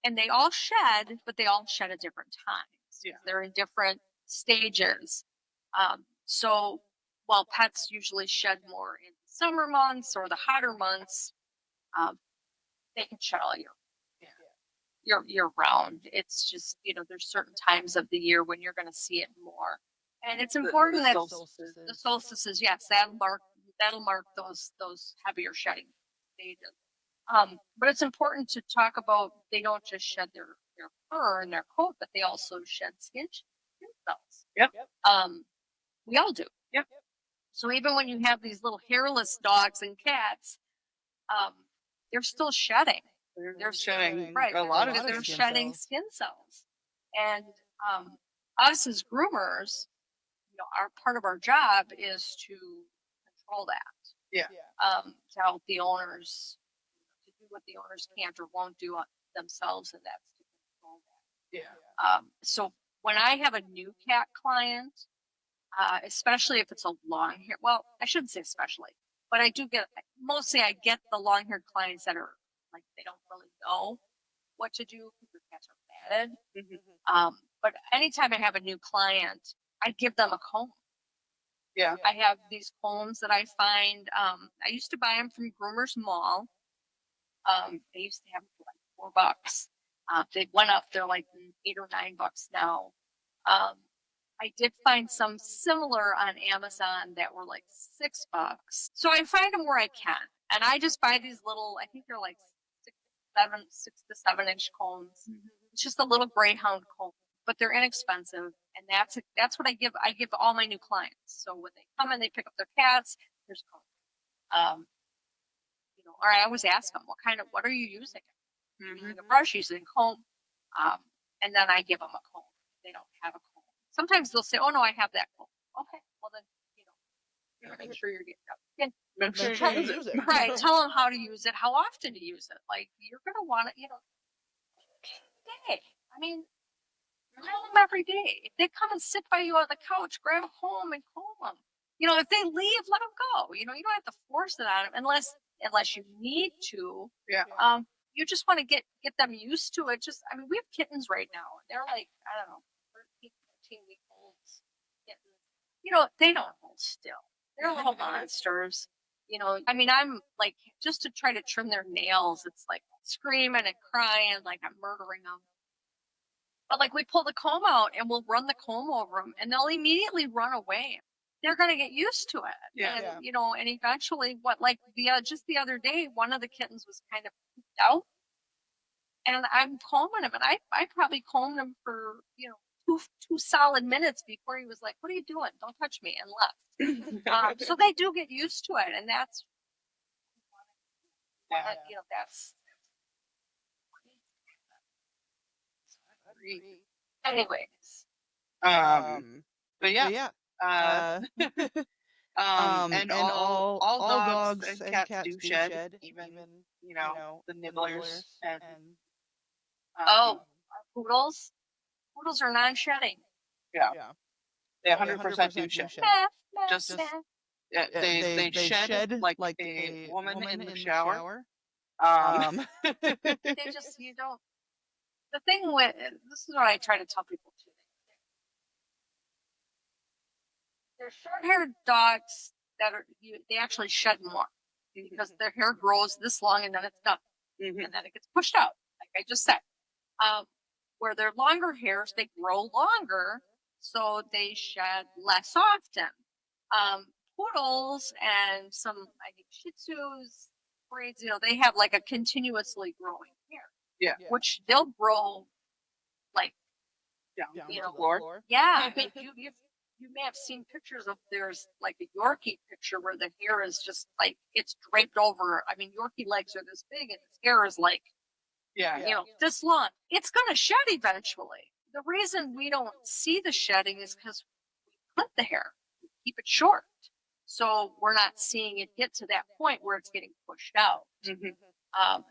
and they all shed, but they all shed at different times. Yeah. They're in different stages. So while pets usually shed more in the summer months or the hotter months, um, they can shed all year round. It's just, there's certain times of the year when you're going to see it more, and it's important that the solstices, yes, that'll mark those heavier shedding stages. But it's important to talk about they don't just shed their fur and their coat, but they also shed skin cells. Yep. We all do. Yep. So even when you have these little hairless dogs and cats, they're still shedding. They're shedding Right. a lot of They're skin shedding cells. skin cells. And us as groomers, our part of our job is to control that. Yeah. To help the owners to do what the owners can't or won't do themselves, and that's to control that. Yeah. So when I have a new cat client, especially if it's a long hair, well, I shouldn't say especially, but I get the long haired clients that are like, they don't really know what to do because their cats are matted. Mm-hmm. But anytime I have a new client, I give them a comb. Yeah. I have these combs that I find. I used to buy them from Groomers Mall. They used to have them for like $4. They went up. They're like $8 or $9 now. I did find some similar on Amazon that were like $6. So I find them where I can, and I just buy these little. I think they're like 6 to 7 inch combs. Mm-hmm. It's just a little Greyhound comb, but they're inexpensive, and that's what I give. I give all my new clients. So when they come and they pick up their cats, here's a comb. Or I always ask them, what are you using? Mm-hmm. Using a brush, using a comb, and then I give them a comb. If they don't have a comb. Sometimes they'll say, "Oh no, I have that comb." Okay, well then, make sure you're getting it. Make sure you use it. Right. Tell them how to use it, how often to use it. Like, you're gonna want it, day. I mean, tell them every day. If they come and sit by you on the couch, grab a comb and comb them. If they leave, let them go. You don't have to force it on them unless you need to. Yeah. You just want to get them used to it. We have kittens right now. They're like, I don't know, 13, 14-week-olds. They don't hold still. They're little monsters. I'm like, just to try to trim their nails, it's like screaming and crying like I'm murdering them. But like, we pull the comb out and we'll run the comb over them, and they'll immediately run away. They're going to get used to it. Yeah. And, and eventually just the other day, one of the kittens was kind of pooped out, and I'm combing him, and I probably combed him for, two solid minutes before he was like, "What are you doing? Don't touch me," and left. So they do get used to it, and that's, that's. Anyways. But yeah. And all dogs and cats do shed, even the nibblers and our poodles. Poodles are non-shedding. Yeah. They 100% do shed. Just they shed like a woman in the shower. They just, the thing with, this is what I try to tell people too. There's short-haired dogs that they actually shed more because their hair grows this long and then it's done. Mm-hmm. And then it gets pushed out, like I just said. Where they're longer hairs, they grow longer, so they shed less often. Poodles and some, I think, Shih Tzus, breeds, they have like a continuously growing hair. Yeah. Which they'll grow like down to the floor. Yeah. I mean, you may have seen pictures of, there's like a Yorkie picture where the hair is just like, it's draped over. I mean, Yorkie legs are this big and his hair is like, this long. It's going to shed eventually. The reason we don't see the shedding is because we clip the hair, we keep it short. So we're not seeing it get to that point where it's getting pushed out. Mm-hmm.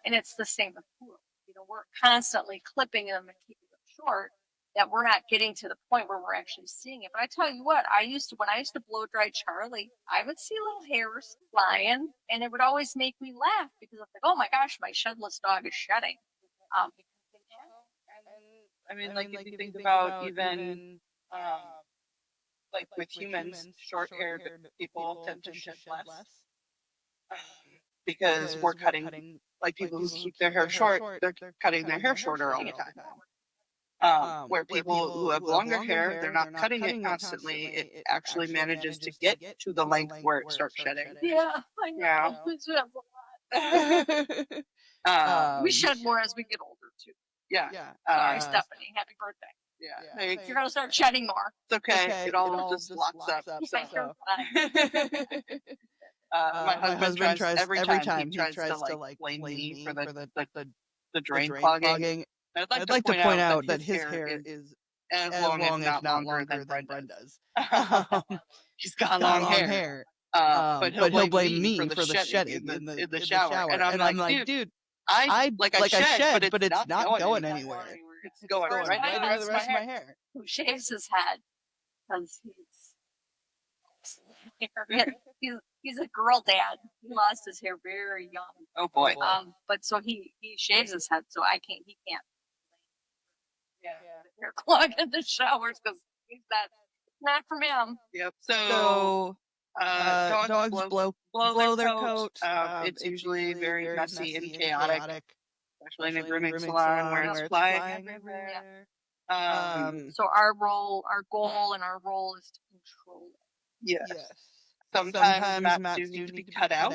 And it's the same with poodles. We're constantly clipping them and keeping them short, that we're not getting to the point where we're actually seeing it. But I tell you what, when I used to blow dry Charlie, I would see little hairs flying, and it would always make me laugh because I was like, oh my gosh, my shedless dog is shedding. I mean, like if you think about even like with humans, short-haired people tend to shed less um, because we're cutting. Like people who keep their hair short, they're cutting their hair shorter all the time. Where people who have longer hair, they're not cutting it constantly. It actually manages to get to the length where it starts shedding. Yeah, I know. We shed more as we get older too. Yeah. Sorry, Stephanie. Happy birthday. Yeah. You're gonna start shedding more. It's okay. It all just locks up. So. My husband tries every time he tries to like blame me for the drain clogging. I'd like to point out that his hair is as long, if not longer, than Brenda's. He's got long hair. But he'll blame me for the shedding in the shower. And I'm like, dude, I shed, but it's not going anywhere. It's going right through the rest of my hair. Who shaves his head because he's a girl dad. He lost his hair very young. Oh boy. But so he shaves his head, so he can't. Hair clog in the showers because that's not from him. Yep. So dogs blow their coat. It's usually very messy and chaotic, especially in a grooming salon where it's flying everywhere. So our goal, and our role is to control it. Yes. Sometimes mats do need to be cut out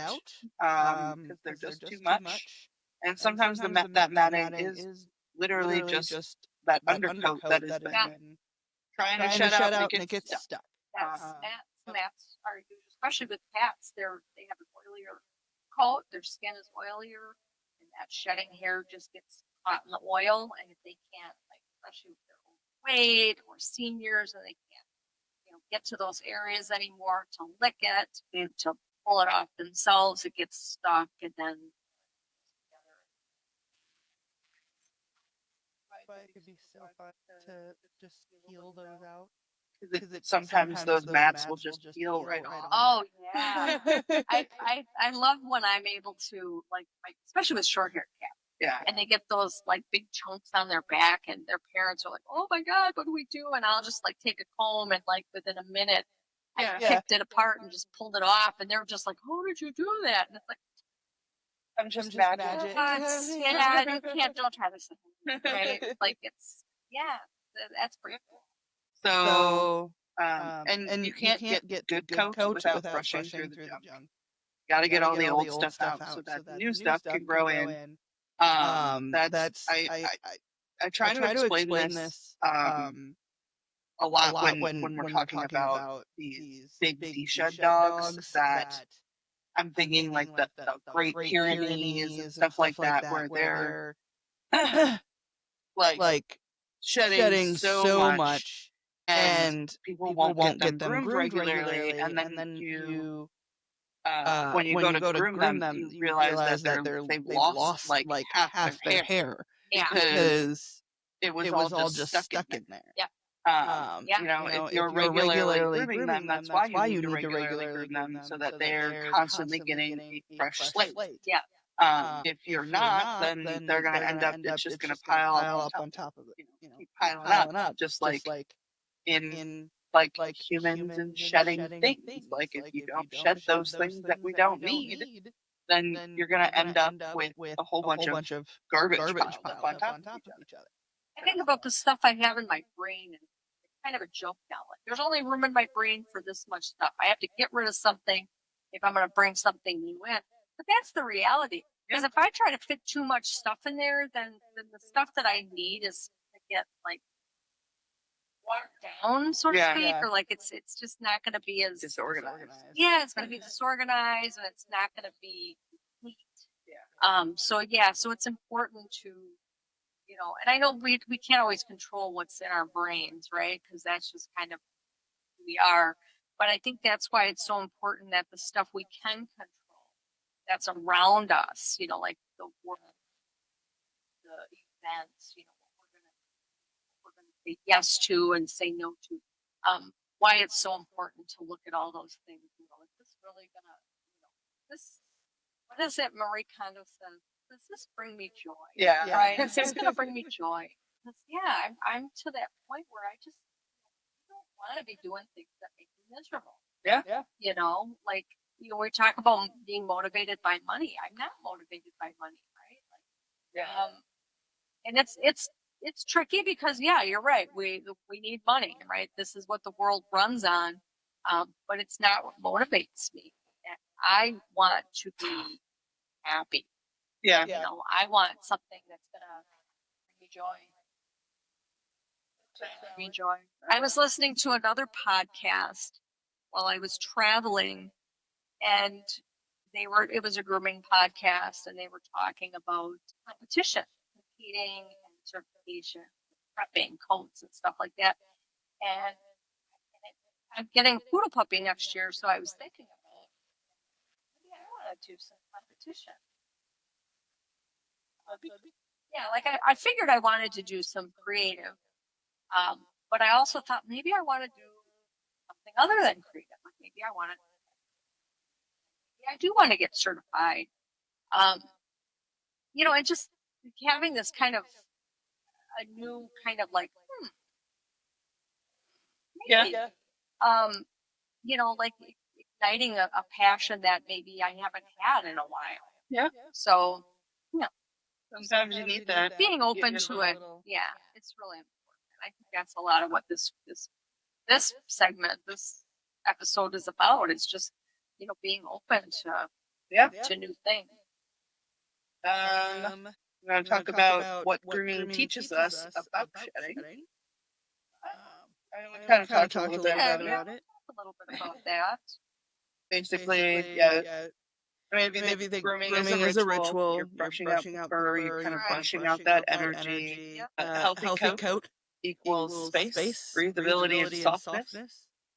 because they're just too much, and sometimes that matting is literally just that undercoat that has been trying to shed out and it gets stuck. Mats are used, especially with cats. They have an oilier coat. Their skin is oilier, and that shedding hair just gets caught in the oil. And if they can't, like especially if they're overweight or seniors, and they can't, get to those areas anymore to lick it and to pull it off themselves, it gets stuck, and then. It could be so fun to just peel those out. Because sometimes those mats will just peel right off. Oh yeah, I love when I'm able to especially with short haired cats. Yeah. And they get those like big chunks on their back, and their parents are like, "Oh my God, what do we do?" And I'll just take a comb, and within a minute, I picked it apart and just pulled it off, and they're just like, "How did you do that?" And it's like, I'm just magic. Don't try this, right? That's pretty cool. So, and you can't get good coat without brushing through the junk. Gotta get all the old stuff out so that the new stuff can grow in. I try to explain this a lot when we're talking about these big D-shed dogs that I'm thinking like the Great Pyrenees and stuff like that, where they're like shedding so much, and people won't get them groomed regularly, and then you when you go to groom them, you realize that they've lost like half their hair because it was all just stuck in there. Yeah. If you're regularly grooming them, that's why you need to regularly groom them so that they're constantly getting a fresh slate. Yeah. If you're not, then they're going to end up, it's just going to pile up on top of it. Keep piling up, just like in humans and shedding things. Like if you don't shed those things that we don't need, then you're going to end up with a whole bunch of garbage piled up on top of each other. I think about the stuff I have in my brain, and it's kind of a joke now. Like, there's only room in my brain for this much stuff. I have to get rid of something if I'm going to bring something new in. But that's the reality. Because if I try to fit too much stuff in there, then the stuff that I need is to get watered down, so to speak, or it's just not going to be as disorganized. Yeah, it's going to be disorganized, and it's not going to be complete. Yeah. So it's important to. And I know we can't always control what's in our brains, right? Because that's just kind of who we are. But I think that's why it's so important that the stuff we can control, that's around us, like the world, the events, what we're gonna say yes to and say no to. Why it's so important to look at all those things. Is this really gonna, this? What is it Marie Kondo says? Does this bring me joy? Yeah. Right? Is this going to bring me joy? because yeah, I'm to that point where I just don't want to be doing things that make me miserable. Yeah. Like we talk about being motivated by money. I'm not motivated by money, right? Like, Yeah. and it's tricky because yeah, you're right. We need money, right? This is what the world runs on, but it's not what motivates me. I want to be happy. Yeah. I want something that's gonna bring me joy. I was listening to another podcast while I was traveling, and it was a grooming podcast, and they were talking about competition, competing and certification, prepping coats and stuff like that. And I'm getting a poodle puppy next year, so I was thinking about maybe I want to do some competition. Yeah, like I figured I wanted to do some creative, but I also thought maybe I want to do something other than creative. Like maybe I do want to get certified. And just having this kind of a new kind of like, maybe, Yeah. like igniting a passion that maybe I haven't had in a while. Yeah. So, Sometimes you need that. being open to it. Yeah, it's really important. I think that's a lot of what this segment, this episode is about. It's just, being open to new things. We're going to talk about what grooming teaches us about shedding. We kind of talked a little bit about it. A little bit about that. Basically, yeah. Maybe the grooming is a ritual. You're brushing out the fur. You're kind of brushing out that energy. Yep. A healthy coat equals space, breathability, and softness.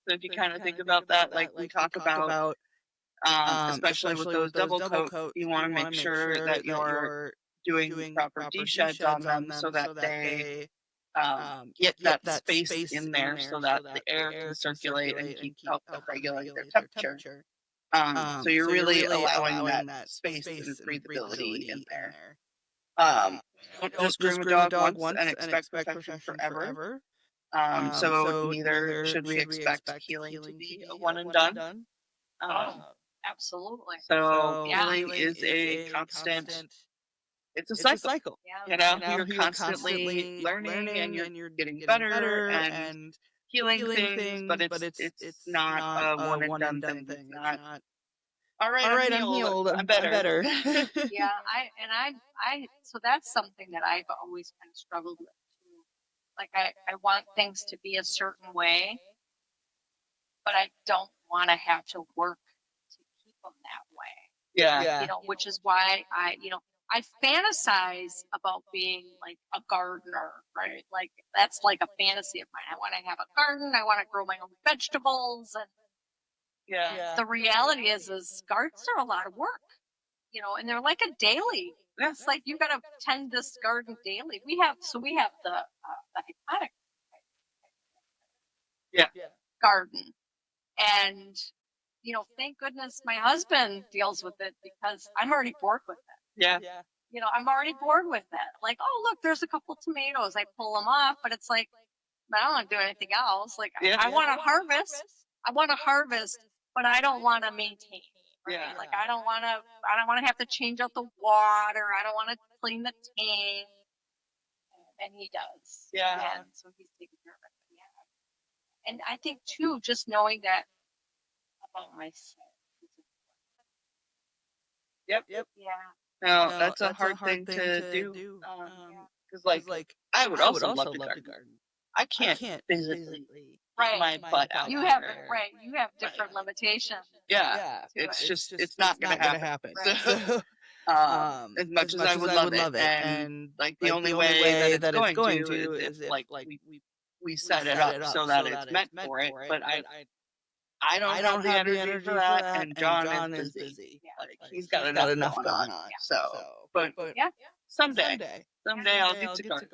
So if you kind of think about that, like we talk about, especially with those double coats, you want to make sure that you're doing proper de-sheds on them so that they get that space in there so that the air can circulate and keep regulate their temperature. So you're really allowing that space and breathability in there. Don't just groom a dog once and expect perfection forever. So neither should we expect healing to be a one and done. Absolutely. So healing is a constant. It's a cycle. Yeah. You're constantly learning and you're getting better and healing things, but it's not a one and done thing. It's not. All right, I'm healed. I'm better. Yeah, so that's something that I've always kind of struggled with too. Like I want things to be a certain way, but I don't want to have to work to keep them that way. Yeah. Which is why I fantasize about being like a gardener, right? Like that's like a fantasy of mine. I want to have a garden. I want to grow my own vegetables. And Yeah. the reality is gardens are a lot of work, and they're like a daily. Yeah. It's like you got to tend this garden daily. We have the hydroponic garden, and thank goodness my husband deals with it because I'm already bored with it. Yeah. I'm already bored with it. Like, oh look, there's a couple tomatoes. I pull them off, but it's like, I don't want to do anything else. Like, I want to harvest, but I don't want to maintain. Right? Yeah. Like, I don't want to have to change out the water. I don't want to clean the tank. And he does. Yeah. And so he's taking care of it. Yeah. And I think too, just knowing that about myself. Yep. Yeah. No, that's a hard thing to do. Because like I would also love to garden. I can't physically get my butt out. You have different limitations. Yeah. It's not gonna happen. Right. So as much as I would love it, and like the only way that it's going to is if like we set it up so that it's meant for it. But I don't have the energy for that, and John is busy. Yeah. Like he's got enough going on. Yeah. So, but Yeah. someday I'll get to garden.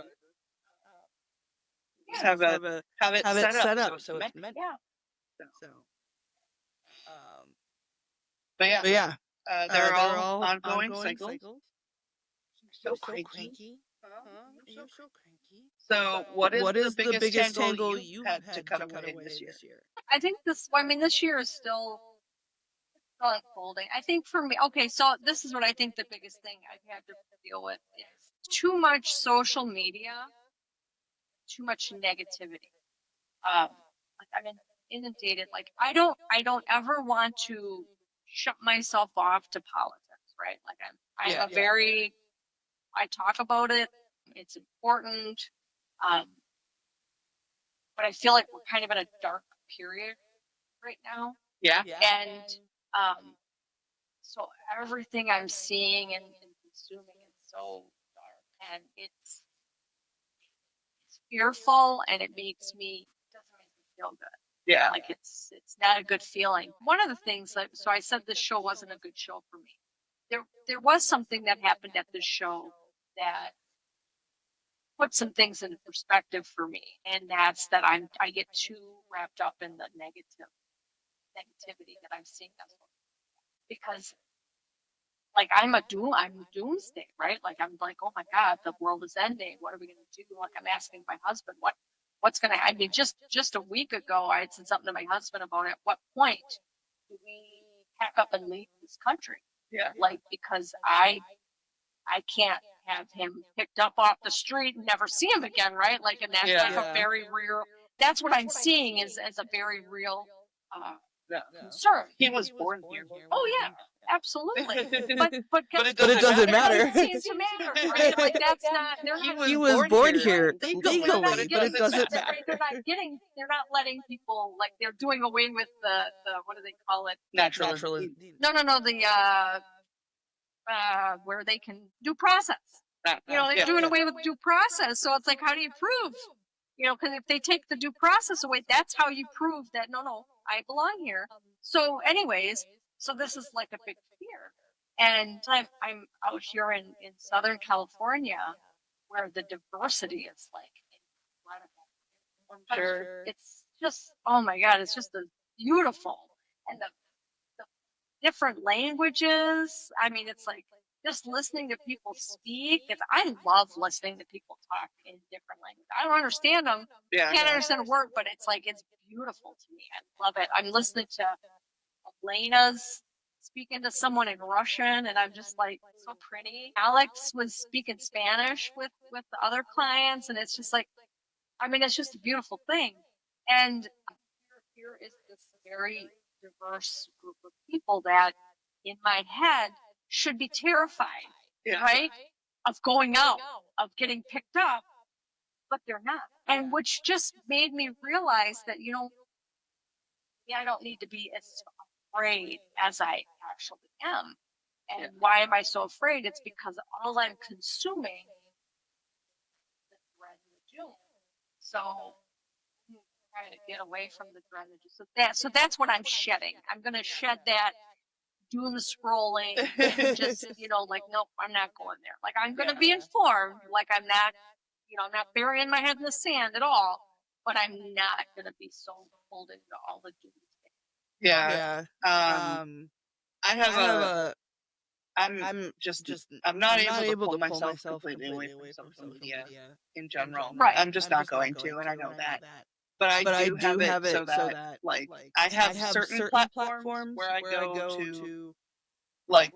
Just have it set up so it's meant. Yeah. So, but yeah, they're all ongoing cycles. So cranky. You're so cranky. So what is the biggest tangle you had to cut away this year? I think this year is still unfolding. I think for me, okay, so this is what I think the biggest thing I've had to deal with is too much social media, too much negativity. Like I'm inundated. Like I don't ever want to shut myself off to politics, right? Like I talk about it. It's important. Um, but I feel like we're kind of in a dark period right now. Yeah. And so everything I'm seeing and consuming is so dark, and it's fearful, and it doesn't make me feel good. Yeah. Like it's not a good feeling. One of the things that, so I said this show wasn't a good show for me. There was something that happened at this show that put some things into perspective for me, and that's that I get too wrapped up in the negativity that I'm seeing, because like I'm doomsday, right? Like I'm like, oh my God, the world is ending. What are we gonna do? Like I'm asking my husband, what's gonna, I mean, just a week ago I had said something to my husband about at what point do we pack up and leave this country? Yeah. Like, because I can't have him picked up off the street and never see him again, right? Like, and that's like a very real, that's what I'm seeing is as a very real concern. He was born here. Oh yeah, absolutely. But it doesn't matter. It doesn't seem to matter, right? Like that's not. He was born here legally, but it doesn't matter. They're not letting people, like they're doing away with the what do they call it? Naturally. No. The where they can due process. They're doing away with due process. So it's like, how do you prove? Because if they take the due process away, that's how you prove that no, I belong here. So, anyways, so this is like a big fear, and I'm out here in Southern California, where the diversity is like incredible. Sure. It's just, oh my God, it's just beautiful, and the different languages. I mean, it's like just listening to people speak. I love listening to people talk in different languages. I don't understand them. Yeah. Can't understand a word, but it's like, it's beautiful to me. I love it. I'm listening to Elena's speaking to someone in Russian, and I'm just like, so pretty. Alex was speaking Spanish with the other clients, and it's just like, I mean, it's just a beautiful thing. And here is this very diverse group of people that, in my head, should be terrified, right? Of going out, of getting picked up, but they're not. And which just made me realize that, I don't need to be as afraid as I actually am. And why am I so afraid? It's because all I'm consuming is the dread and the doom. So trying to get away from the dread and the doom. So that's what I'm shedding. I'm going to shed that doom scrolling and just, like, nope, I'm not going there. Like, I'm going to be informed. Like, I'm not burying my head in the sand at all, but I'm not going to be so pulled into all the doom. Yeah. I'm not able to pull myself completely away from social media in general. Right. I'm just not going to, and I know that. But I do have it so that like I have certain platforms where I go to like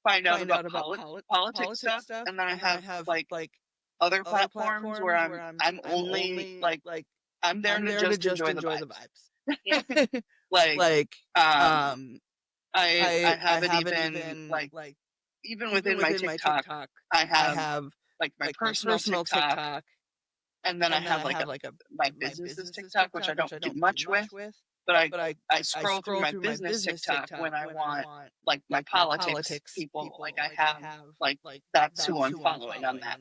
find out about politics stuff, and then I have like other platforms where I'm only like I'm there to just enjoy the vibes. I have it even like even within my TikTok, I have like my personal TikTok, and then I have like my business's TikTok, which I don't do much with, but I scroll through my business TikTok when I want like my politics people. Like I have like that's who I'm following on that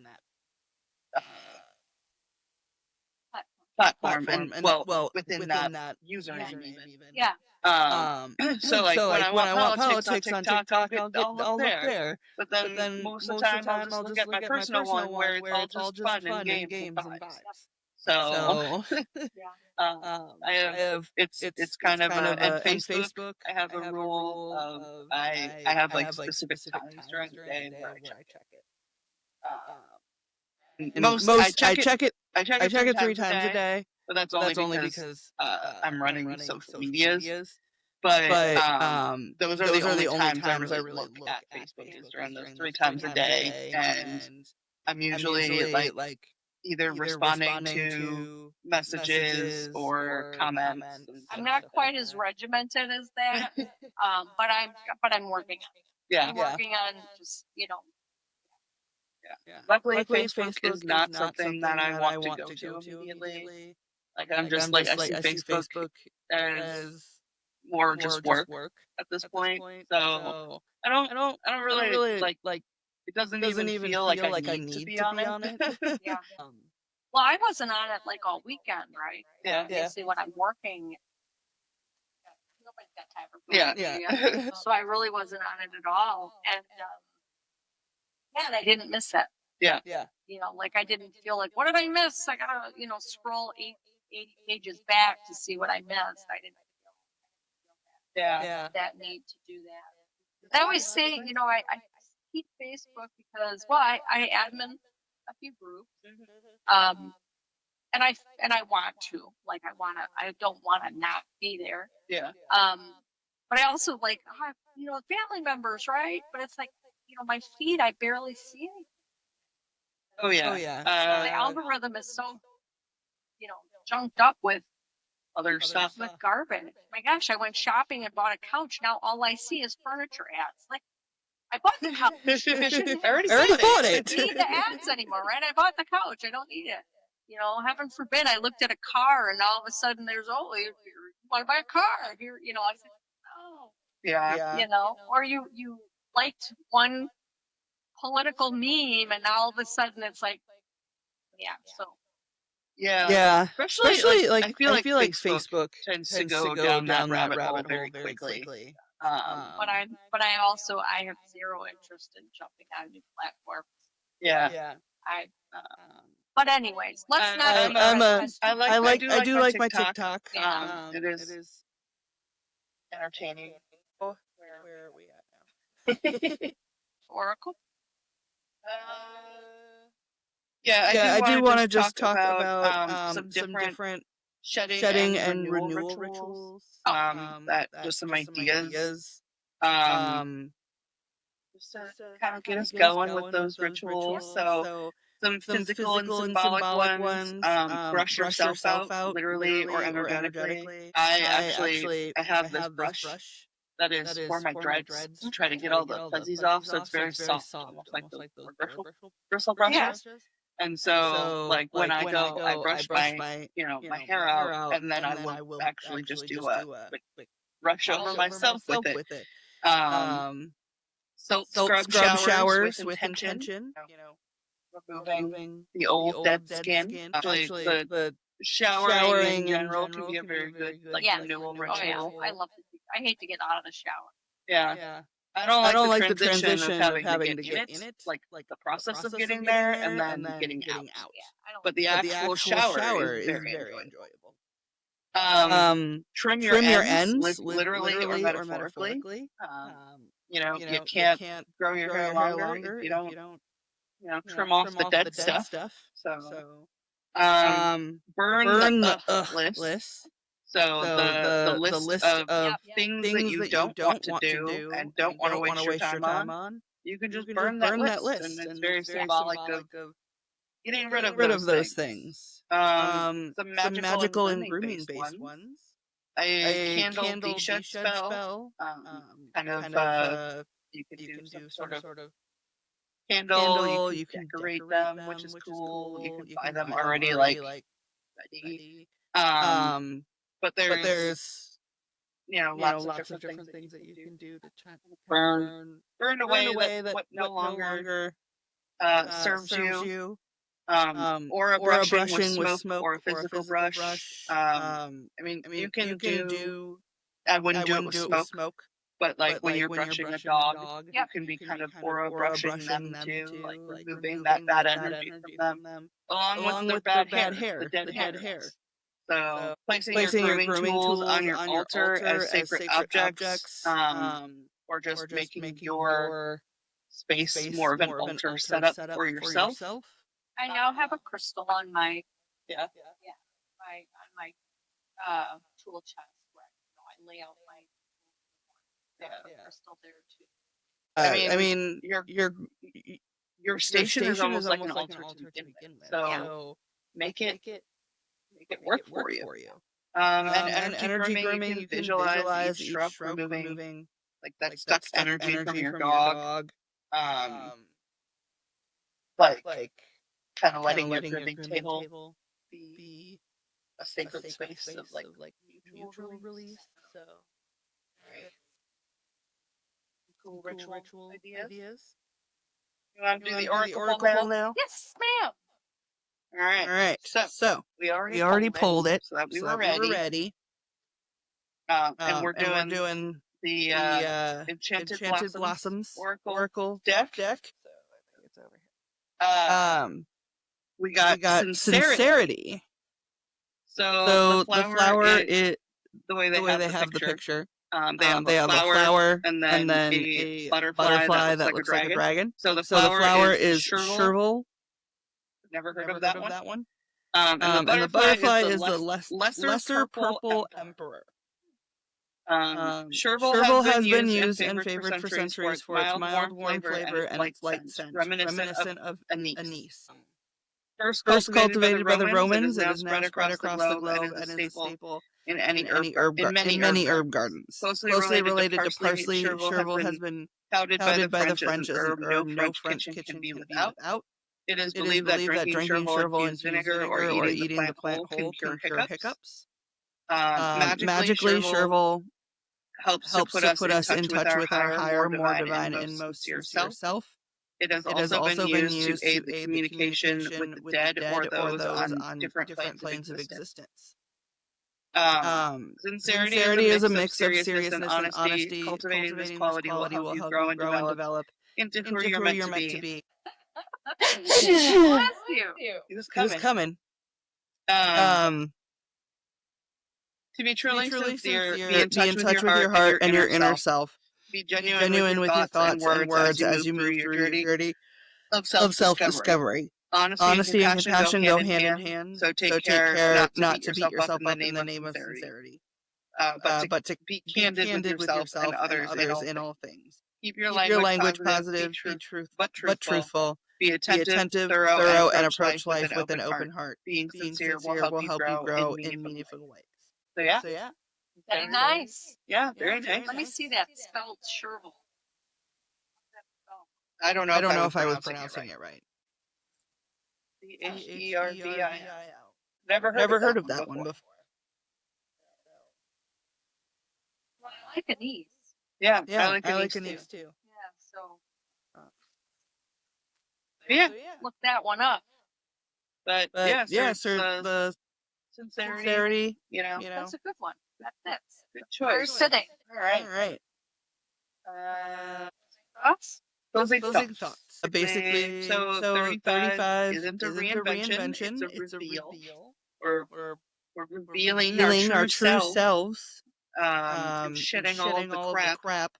platform, and well within that username even. Yeah. So like when I want politics on TikTok, I'll look there. But then most of the time I'll just look at my personal one where it's all just fun and games and vibes. So I have it's kind of and Facebook. I have a rule of I have like specific times during the day where I check it. I check it 3 times a day, but that's only because I'm running social medias. but Those are the only times I really look at Facebook is during those 3 times a day, and I'm usually like either responding to messages or comments. And I'm not quite as regimented as that, but I'm working on it. yeah, I'm working on just Luckily, Facebook is not something that I want to go to immediately. Like I'm just like I see Facebook as more just work at this point. So I don't really like it doesn't even feel like I need to be on it. Yeah. Well, I wasn't on it like all weekend, right? Yeah. Obviously, when I'm working, nobody's got time for Yeah. so I really wasn't on it at all, and man, I didn't miss it. Yeah. Like I didn't feel like, what did I miss? I gotta, scroll 80 pages back to see what I missed. I didn't feel that need to do that. I always say, I keep Facebook because, well, I admin a few groups, and I want to, like, I don't want to not be there. Yeah. But I also like, family members, right? But it's like, my feed, I barely see anything. Oh yeah. The algorithm is so, junked up with other stuff. With garbage. My gosh, I went shopping and bought a couch. Now all I see is furniture ads. Like, I bought the couch. I already bought it. I don't need the ads anymore, right? I bought the couch. I don't need it. Heaven forbid, I looked at a car and all of a sudden there's, you want to buy a car. Here, I said, oh. Yeah. Or you liked one political meme and all of a sudden it's like, so. Yeah. Especially like I feel like Facebook tends to go down that rabbit hole very quickly. But I also have zero interest in jumping on new platforms. Yeah. But anyways, let's not. I do like my TikTok. It is entertaining. Where are we at now? Oracle. I do want to just talk about some different shedding and renewal rituals. That just some ideas. Just to kind of get us going with those rituals. So some physical and symbolic ones. Brush yourself out, literally or energetically. I have this brush that is for my dreads to try to get all the fuzzies off, so it's very soft, almost like those bristle brushes. And so, like when I go, I brush my my hair out, and then I will actually just do a quick brush over myself with it. Soap scrub showers with intention. Removing the old dead skin. Actually, the showering in general can be a very good renewal ritual. Oh, yeah. I hate to get out of the shower. Yeah. I don't like the transition of having to get in it, like the process of getting there and then getting out. Yeah, but the actual shower is very enjoyable. Trim your ends, literally or metaphorically. You can't grow your hair longer if you don't trim off the dead stuff. So, burn the list. So the list of things that you don't want to do and don't want to waste your time on, you can just burn that list, and it's very symbolic of getting rid of those things. Some magical and grooming based ones. A candle de-shed spell. Kind of you can do some sort of candle. You can decorate them, which is cool. You can buy them already like ready. But there's lots of different things that you can do to try to burn away that what no longer serves you. Or a brushing with smoke or a physical brush. I mean, you can do. I wouldn't do it with smoke. But like when you're brushing a dog, you can be kind of aura brushing them too, like removing that bad energy from them, along with their bad hair, the dead hair. So placing your grooming tools on your altar as sacred objects, or just making your space more of an altar setup for yourself. I now have a crystal on my Yeah. on my tool chest where I lay out my crystal there too. I mean, your station is almost like an altar to begin with. So make it work for you. And energy grooming, you can visualize each shrub removing like that stuck energy from your dog. Like kind of letting your grooming table be a sacred space of like mutual release. So, cool ritual ideas. You want to do the oracle poll now? Yes, ma'am. All right. So we already pulled it so that we were ready. And we're doing the Enchanted Blossoms Oracle deck. So I think it's over here. We got sincerity. So the flower is the way they have the picture. They have a flower and then a butterfly that looks like a dragon. So the flower is Chervil. Never heard of that one. And the butterfly is the lesser purple emperor. Chervil has been used and favored for centuries for its mild, warm flavor and its light scent, reminiscent of anise. First cultivated by the Romans, it is now spread across the globe and is a staple in many herb gardens. Closely related to parsley, chervil has been touted by the French as an herb no French kitchen can be without. It is believed that drinking chervil infused vinegar or eating the plant whole can cure hiccups. Magically, chervil helps to put us in touch with our higher, more divine, and most sincere self. It has also been used to aid the communication with the dead or those on different planes of existence. Sincerity is a mix of seriousness and honesty. Cultivating this quality will help you grow and develop into who you're meant to be. Bless you. It was coming. To be truly sincere, be in touch with your heart and your inner self. Be genuine with your thoughts and words as you move through your journey of self-discovery. Honesty and compassion go hand in hand, so take care not to beat yourself up in the name of sincerity, but to be candid with yourself and others in all things. Keep your language positive, be but truthful. Be attentive, thorough, and approach life with an open heart. Being sincere will help you grow in meaningful ways. So yeah. Very nice. Yeah, very nice. Let me see that spelled Chervil. I don't know if I was pronouncing it right. Chervil. Never heard of that one before. Well, I like anise. Yeah, I like anise too. Yeah, so yeah, look that one up. But yeah, sir, the sincerity, you know, That's a good one. That fits. good We're choice. sitting. All right. Thoughts? Closing thoughts. Basically, so 35 isn't a reinvention, it's a reveal. We're revealing our true selves. Shedding all of the crap.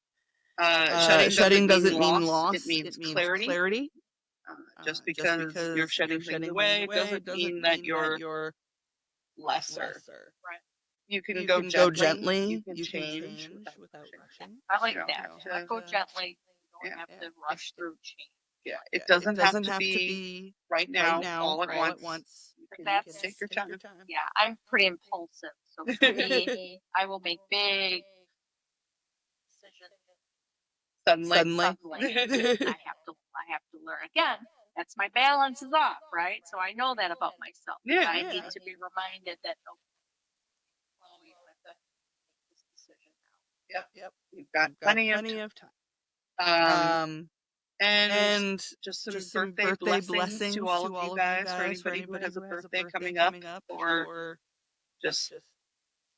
Shedding doesn't mean loss, it means clarity. Just because you're shedding things away doesn't mean that you're lesser. Right. You can go gently. You can change without rushing. I like that. Not go gently. You don't have to rush through change. Yeah, it doesn't have to be right now all at once. You can take your time. Yeah, I'm pretty impulsive. So for me, I will make big decisions suddenly. I have to learn again. That's my balance is off, right? So I know that about myself. Yeah, I need to be reminded that this decision now. Yep. You've got plenty of time. And just some birthday blessings to all of you guys, for anybody who has a birthday coming up, or just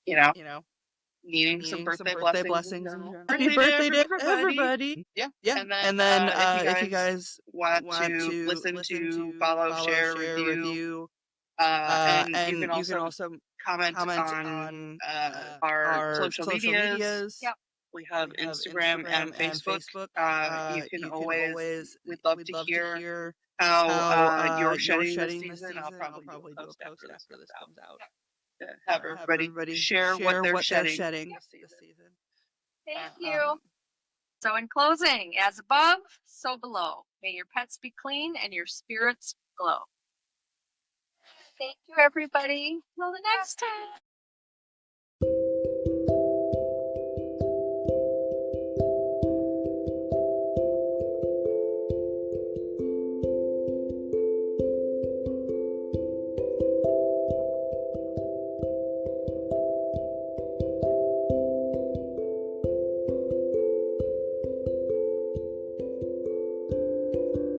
you know needing some birthday blessings. Happy birthday to everybody! Yeah. And then if you guys want to listen to, follow, share, review, and you can also comment on our social medias. Yep. We have Instagram and Facebook. You can always, we'd love to hear how you're shedding this season. I'll probably do a post after this comes out. Have everybody share what they're shedding this season. Thank you. So in closing, as above, so below. May your pets be clean and your spirits glow. Thank you, everybody. Till the next time.